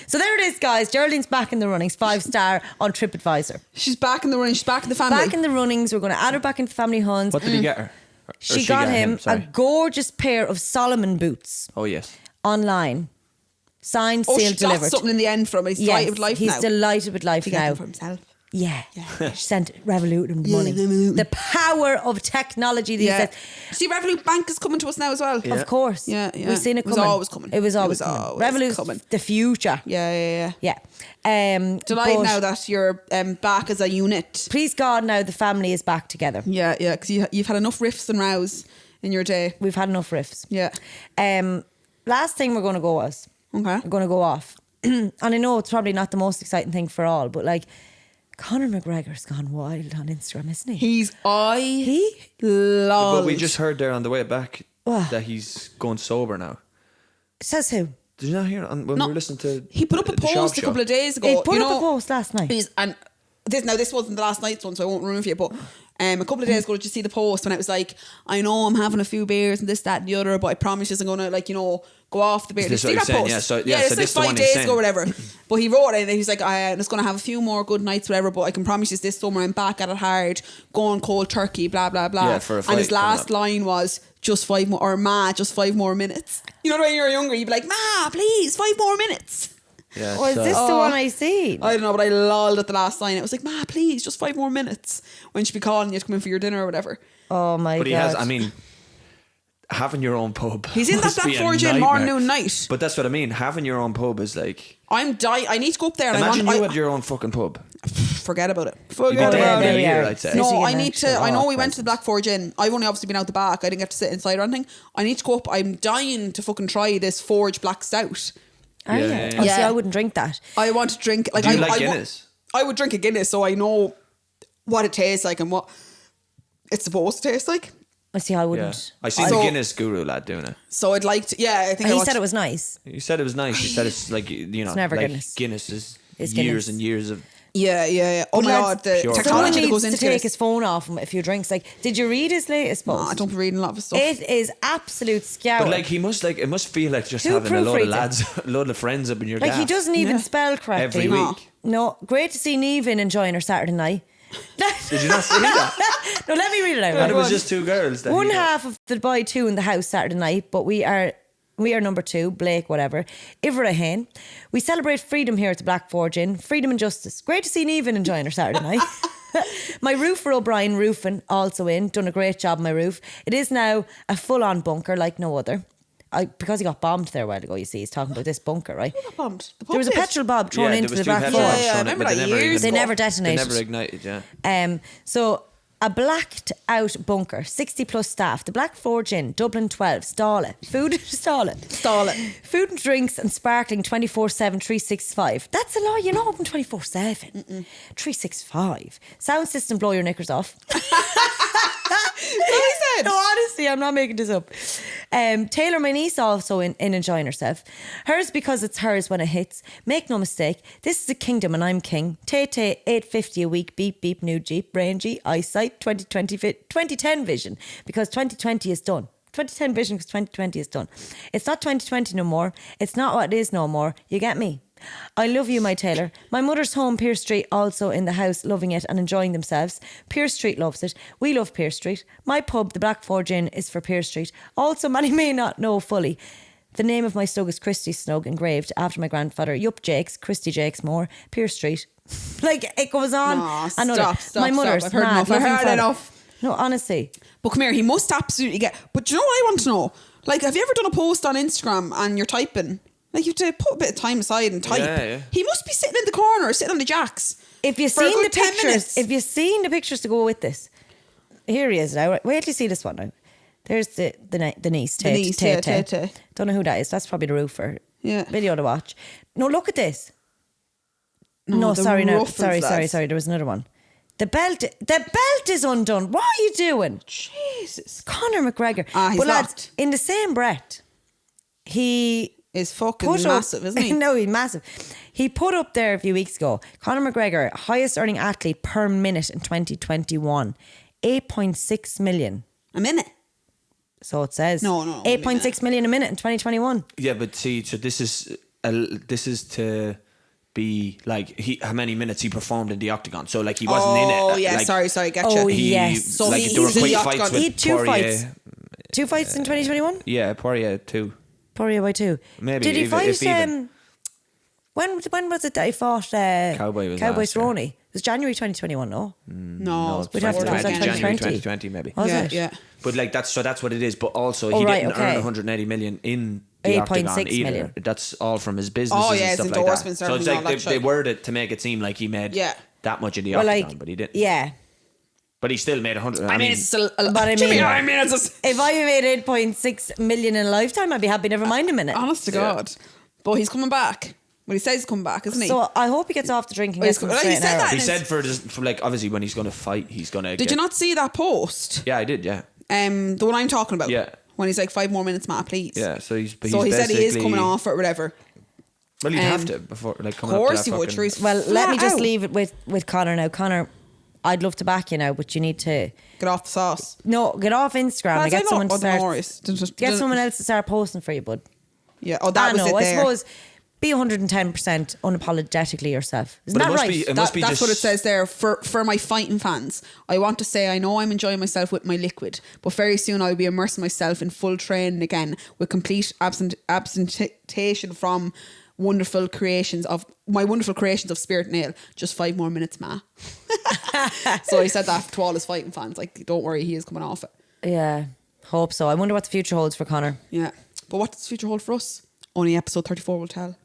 Speaker 1: So there it is, guys. Geraldine's back in the runnings, 5-star on TripAdvisor.
Speaker 3: She's back in the running. She's back in the family.
Speaker 1: Back in the runnings. We're going to add her back into family hunts.
Speaker 4: What did he get her? Or
Speaker 1: She got him a
Speaker 4: sorry.
Speaker 1: gorgeous pair of Solomon boots
Speaker 4: Oh, yes.
Speaker 1: online. Signed,
Speaker 3: Oh,
Speaker 1: sealed,
Speaker 3: she got
Speaker 1: delivered.
Speaker 3: something in the end from it. He's delighted with life
Speaker 1: he's
Speaker 3: now.
Speaker 1: delighted with life
Speaker 3: He got
Speaker 1: now.
Speaker 3: them for himself.
Speaker 1: Yeah. She sent Revolut him the
Speaker 3: Yeah,
Speaker 1: money.
Speaker 3: Revolut.
Speaker 1: The power of technology these
Speaker 3: Yeah.
Speaker 1: days.
Speaker 3: See, Revolut Bank is coming to us now as well.
Speaker 1: Of course.
Speaker 3: Yeah, yeah.
Speaker 1: We've seen it
Speaker 3: It was
Speaker 1: coming.
Speaker 3: always coming.
Speaker 1: It was always
Speaker 3: It was
Speaker 1: coming.
Speaker 3: always
Speaker 1: Revolut's
Speaker 3: coming.
Speaker 1: the future.
Speaker 3: Yeah.
Speaker 1: Yeah.
Speaker 3: Delighted
Speaker 1: but
Speaker 3: now that you're back as a unit.
Speaker 1: please God, now the family is back together.
Speaker 3: Yeah, because you've had enough riffs and rows in your day.
Speaker 1: We've had enough riffs.
Speaker 3: Yeah.
Speaker 1: Last thing we're going to go was,
Speaker 3: Okay.
Speaker 1: we're going to go off. And I know it's probably not the most exciting thing for all, but like, Conor McGregor's gone wild on Instagram, isn't he? He?
Speaker 3: Lol.
Speaker 4: But we just heard there on the way back
Speaker 1: What?
Speaker 4: that he's going sober now.
Speaker 1: Says who?
Speaker 4: Did you not hear it when we were listening to
Speaker 3: He put up a
Speaker 4: the Shop
Speaker 3: post a
Speaker 4: Show?
Speaker 3: couple of days ago.
Speaker 1: He put
Speaker 3: you
Speaker 1: up
Speaker 3: know,
Speaker 1: a post last night.
Speaker 3: And this wasn't the last night's one, so I won't ruin it for you. But a couple of days ago, did you see the post when it was like, I know I'm having a few beers and this, that, and the other, but I promise you, I'm gonna go off the beer.
Speaker 4: Is this
Speaker 3: Did you
Speaker 4: what
Speaker 3: see
Speaker 4: he's
Speaker 3: that
Speaker 4: saying?
Speaker 3: post?
Speaker 4: Yeah, so
Speaker 3: it's
Speaker 4: this
Speaker 3: like
Speaker 4: the one
Speaker 3: 5
Speaker 4: he's
Speaker 3: days
Speaker 4: saying.
Speaker 3: ago, or whatever. But he wrote it, and he was like, I'm just gonna have a few more good nights, whatever. But I can promise you, this summer I'm back at it hard, going cold turkey, blah blah blah.
Speaker 4: Yeah, for a
Speaker 3: and his
Speaker 4: fight coming
Speaker 3: last
Speaker 4: up.
Speaker 3: line was just 5 more, or Ma, just 5 more minutes. You know, when you were younger, you'd be like, Ma, please, 5 more minutes.
Speaker 4: Yeah,
Speaker 1: Oh, is
Speaker 4: so-
Speaker 1: this the one I seen?
Speaker 3: I don't know, but I lolled at the last line. It was like, Ma, please, just 5 more minutes. When she'd be calling you to come in for your dinner or whatever.
Speaker 1: Oh my God.
Speaker 4: But he has, I mean, having your own pub.
Speaker 3: He's in that
Speaker 4: must
Speaker 3: Black
Speaker 4: be a
Speaker 3: Forge in
Speaker 4: nightmare.
Speaker 3: morning, noon, night.
Speaker 4: But that's what I mean. Having your own pub is like.
Speaker 3: I'm dying. I need to go up there and
Speaker 4: Imagine
Speaker 3: I
Speaker 4: you
Speaker 3: want.
Speaker 4: had your own fucking pub.
Speaker 3: Forget about it.
Speaker 4: You'd be
Speaker 3: Forget
Speaker 4: dead
Speaker 3: about
Speaker 4: in a
Speaker 3: it.
Speaker 4: year, I'd say.
Speaker 1: Sitting
Speaker 3: No,
Speaker 1: in
Speaker 3: I
Speaker 1: an
Speaker 3: need to.
Speaker 1: actual
Speaker 3: I know we
Speaker 1: art
Speaker 3: went to the Black Forge Inn. I've only obviously been out the back. I didn't get to sit inside or anything. I need to go up. I'm dying to fucking try this Forge Black Stout.
Speaker 1: Are
Speaker 4: Yeah,
Speaker 1: you?
Speaker 4: yeah, yeah.
Speaker 1: Oh, see,
Speaker 3: Yeah.
Speaker 1: I wouldn't drink that.
Speaker 3: I want to drink. Like,
Speaker 4: Do you
Speaker 3: I
Speaker 4: like
Speaker 3: would-
Speaker 4: Guinness?
Speaker 3: I would drink a Guinness, so I know what it tastes like and what it's supposed to taste like.
Speaker 1: I see, I
Speaker 4: Yeah.
Speaker 1: wouldn't.
Speaker 4: I seen
Speaker 3: So-
Speaker 4: the Guinness guru lad doing it.
Speaker 3: So I'd like to. Yeah, I think
Speaker 1: And
Speaker 3: I
Speaker 1: he
Speaker 3: watched-
Speaker 1: said it was nice.
Speaker 4: He said it was nice. He said it's like,
Speaker 1: It's never
Speaker 4: like
Speaker 1: Guinness.
Speaker 4: Guinness is
Speaker 1: It's
Speaker 4: years
Speaker 1: Guinness.
Speaker 4: and years of
Speaker 3: Yeah. Oh my God, the
Speaker 4: Pure
Speaker 3: technology that
Speaker 1: Someone
Speaker 3: goes
Speaker 1: needs
Speaker 3: into
Speaker 1: to take
Speaker 3: this.
Speaker 1: his phone off him a few drinks. Like, did you read his latest post?
Speaker 3: I don't be reading a lot of his stuff.
Speaker 1: It is absolute scour.
Speaker 4: But like, it must feel like just
Speaker 1: Who
Speaker 4: having a load of
Speaker 1: proofreads
Speaker 4: lads, a load of friends up in your
Speaker 1: Like, he
Speaker 4: gaff.
Speaker 1: doesn't even spell correctly.
Speaker 4: Every week.
Speaker 1: No. Great to see Niamh enjoying her Saturday night.
Speaker 4: Did you not see that?
Speaker 1: No, let me read it out.
Speaker 4: And
Speaker 1: right?
Speaker 4: it was just two girls. That
Speaker 1: One
Speaker 4: he-
Speaker 1: half of the boy two in the house Saturday night, but we are number two, Blake, whatever. Ivra Hain. We celebrate freedom here at the Black Forge Inn. Freedom and justice. Great to see Niamh enjoying her Saturday night. My roofer O'Brien roofing also in. Done a great job on my roof. It is now a full-on bunker like no other. Because he got bombed there a while ago, you see. He's talking about this bunker, right?
Speaker 3: Who got bombed? The
Speaker 1: There was a
Speaker 3: pub did.
Speaker 1: petrol bomb thrown into
Speaker 4: there
Speaker 1: the
Speaker 4: was
Speaker 1: Black
Speaker 4: two
Speaker 1: Forge.
Speaker 4: petrol bombs
Speaker 3: Yeah, I
Speaker 4: thrown in,
Speaker 3: remember
Speaker 4: but
Speaker 3: that
Speaker 4: they never
Speaker 3: years
Speaker 1: They
Speaker 4: even-
Speaker 1: never
Speaker 4: They
Speaker 1: detonated.
Speaker 4: never ignited, yeah.
Speaker 1: So a blacked out bunker, 60 plus staff, the Black Forge Inn, Dublin 12, Stala. Food, Stala. Food and drinks and sparkling 24/7, 365. That's a lot, you're not open 24/7. 365. Sound system, blow your knickers off.
Speaker 3: he said.
Speaker 1: No, honestly, I'm not making this up. Taylor, my niece, also in enjoying herself. Hers because it's hers when it hits. Make no mistake, this is a kingdom and I'm king. Tay, 850 a week, beep, beep, new Jeep, rangy, eyesight, 2010 vision, because 2020 is done. 2010 vision because 2020 is done. It's not 2020 no more. It's not what it is no more. You get me? I love you, my Taylor. My mother's home, Pierce Street, also in the house, loving it and enjoying themselves. Pierce Street loves it. We love Pierce Street. My pub, the Black Forge Inn, is for Pierce Street. Also, many may not know fully. The name of my snug is Christy Snug, engraved after my grandfather. Yup Jakes, Christy Jakes Moore, Pierce Street. Like, it goes on.
Speaker 3: No,
Speaker 1: Another.
Speaker 3: stop,
Speaker 1: My mother's
Speaker 3: I've heard
Speaker 1: mad,
Speaker 3: enough. I've
Speaker 1: loving
Speaker 3: heard
Speaker 1: fella.
Speaker 3: enough.
Speaker 1: No, honestly.
Speaker 3: But come here, he must absolutely get. But do you know what I want to know? Like, have you ever done a post on Instagram and you're typing? Like, you have to put a bit of time aside and type.
Speaker 4: Yeah.
Speaker 3: He must be sitting in the corner, sitting on the jacks.
Speaker 1: If you've
Speaker 3: for a
Speaker 1: seen the
Speaker 3: good 10
Speaker 1: pictures,
Speaker 3: minutes.
Speaker 1: if you've seen the pictures to go with this, here he is now. Wait till you see this one now. There's the niece, Tay.
Speaker 3: niece, yeah, Tay.
Speaker 1: Don't know who that is. That's probably the roofer.
Speaker 3: Yeah.
Speaker 1: Video to watch. No, look at this.
Speaker 3: No,
Speaker 1: No,
Speaker 3: the
Speaker 1: sorry, no.
Speaker 3: Ruffles,
Speaker 1: Sorry.
Speaker 3: lads.
Speaker 1: There was another one. The belt is undone. What are you doing?
Speaker 3: Jesus.
Speaker 1: Conor McGregor.
Speaker 3: He's
Speaker 1: but lads,
Speaker 3: locked.
Speaker 1: in the same breath, he
Speaker 3: Is fucking
Speaker 1: put
Speaker 3: massive,
Speaker 1: up,
Speaker 3: isn't he?
Speaker 1: No, he's massive. He put up there a few weeks ago, Conor McGregor, highest earning athlete per minute in 2021, 8.6 million.
Speaker 3: A minute.
Speaker 1: So it says.
Speaker 3: No,
Speaker 1: 8.6 million a minute in 2021.
Speaker 4: Yeah, but see, so this is to be like how many minutes he performed in the octagon. So like he wasn't in it.
Speaker 3: Oh, yeah,
Speaker 4: like,
Speaker 3: sorry, getcha.
Speaker 1: Oh,
Speaker 4: he,
Speaker 1: yes.
Speaker 3: So
Speaker 4: like
Speaker 3: he-
Speaker 4: there were
Speaker 3: he's in
Speaker 4: quick
Speaker 3: the
Speaker 4: fights
Speaker 3: octagon.
Speaker 4: with
Speaker 1: He had two
Speaker 4: Poirier.
Speaker 1: fights. 2 fights in 2021?
Speaker 4: Yeah, Poirier 2.
Speaker 1: Poirier by 2.
Speaker 4: Maybe,
Speaker 1: Did he
Speaker 4: even-
Speaker 1: fight?
Speaker 4: if even.
Speaker 1: When was it that he fought
Speaker 4: Cowboy was last year.
Speaker 1: Cerrone? It was January 2021, no?
Speaker 3: No, it's
Speaker 1: We'd have to
Speaker 3: before
Speaker 1: do
Speaker 3: that.
Speaker 1: that
Speaker 4: January
Speaker 1: 2020.
Speaker 4: 2020 maybe.
Speaker 1: Was
Speaker 3: Yeah,
Speaker 1: it?
Speaker 3: yeah.
Speaker 4: But like that's what it is. But also
Speaker 1: Oh,
Speaker 4: he
Speaker 1: right,
Speaker 4: didn't
Speaker 1: okay.
Speaker 4: earn 180 million in the
Speaker 1: 8.6
Speaker 4: octagon either.
Speaker 1: million.
Speaker 4: That's all from his businesses
Speaker 3: Oh, yeah,
Speaker 4: and
Speaker 3: his
Speaker 4: stuff like that.
Speaker 3: endorsements and
Speaker 4: So it's
Speaker 3: everything,
Speaker 4: like
Speaker 3: all that
Speaker 4: they
Speaker 3: shit.
Speaker 4: worded it to make it seem like he made
Speaker 3: Yeah.
Speaker 4: that much in the
Speaker 1: Well,
Speaker 4: octagon,
Speaker 1: like,
Speaker 4: but he didn't.
Speaker 1: yeah.
Speaker 4: But he still made 100.
Speaker 3: I mean, it's still a lot.
Speaker 1: But I mean,
Speaker 3: it's just,
Speaker 1: if I made 8.6 million in a lifetime, I'd be happy. Never mind a minute.
Speaker 3: honest to God. But he's coming back. Well, he says he's coming back, isn't he?
Speaker 1: So I hope he gets off the drinking.
Speaker 3: Well,
Speaker 1: Gets
Speaker 3: he's-
Speaker 1: him
Speaker 3: well,
Speaker 1: straight
Speaker 3: he
Speaker 1: and
Speaker 3: said
Speaker 1: narrow.
Speaker 3: that.
Speaker 4: He said for like obviously when he's going to fight, he's going to.
Speaker 3: Did you not see that post?
Speaker 4: Yeah, I did. Yeah,
Speaker 3: The one I'm talking about.
Speaker 4: Yeah.
Speaker 3: When he's like 5 more minutes, Matt, please.
Speaker 4: yeah. So he's
Speaker 3: So he said he is
Speaker 4: basically-
Speaker 3: coming off or whatever.
Speaker 4: Well, he'd
Speaker 3: Um,
Speaker 4: have to before like
Speaker 3: Of
Speaker 4: coming up to
Speaker 3: course
Speaker 4: that
Speaker 3: he would.
Speaker 4: fucking-
Speaker 3: Sure, he's
Speaker 1: Well, let me
Speaker 3: flat
Speaker 1: just
Speaker 3: out.
Speaker 1: leave it with Conor now. Conor, I'd love to back you now, but you need to
Speaker 3: Get off the sauce.
Speaker 1: get off Instagram and
Speaker 3: Lads,
Speaker 1: get
Speaker 3: I'm
Speaker 1: someone
Speaker 3: not-
Speaker 1: to
Speaker 3: oh, don't
Speaker 1: start.
Speaker 3: worry.
Speaker 1: Get someone else to start posting for you, bud.
Speaker 3: Yeah. Oh, that
Speaker 1: I
Speaker 3: was
Speaker 1: know.
Speaker 3: it
Speaker 1: I
Speaker 3: there.
Speaker 1: suppose be 110% unapologetically yourself. Isn't
Speaker 4: But it
Speaker 1: that
Speaker 4: must
Speaker 1: right?
Speaker 4: be- it must be
Speaker 3: That's
Speaker 4: just-
Speaker 3: what it says there for my fighting fans. I want to say I know I'm enjoying myself with my liquid, but very soon I'll be immersing myself in full training again with complete absentation from wonderful creations of Spirit and Ale. Just 5 more minutes, ma. So he said that to all his fighting fans. Like, don't worry, he is coming off it.
Speaker 1: Yeah, hope so. I wonder what the future holds for Conor.
Speaker 3: Yeah. But what does the future hold for us? Only episode 34 will tell.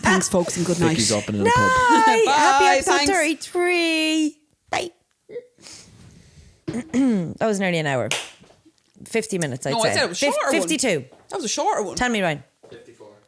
Speaker 3: Thanks, folks, and good night.
Speaker 4: Vicky's up in the pub.
Speaker 1: Bye. Happy
Speaker 3: Bye,
Speaker 1: episode
Speaker 3: thanks.
Speaker 1: 33. Bye. That was nearly an hour. 50 minutes, I'd
Speaker 3: No,
Speaker 1: say.
Speaker 3: I said it was shorter one.
Speaker 1: 52.
Speaker 3: That was a shorter one.
Speaker 1: Tell me, Ryan.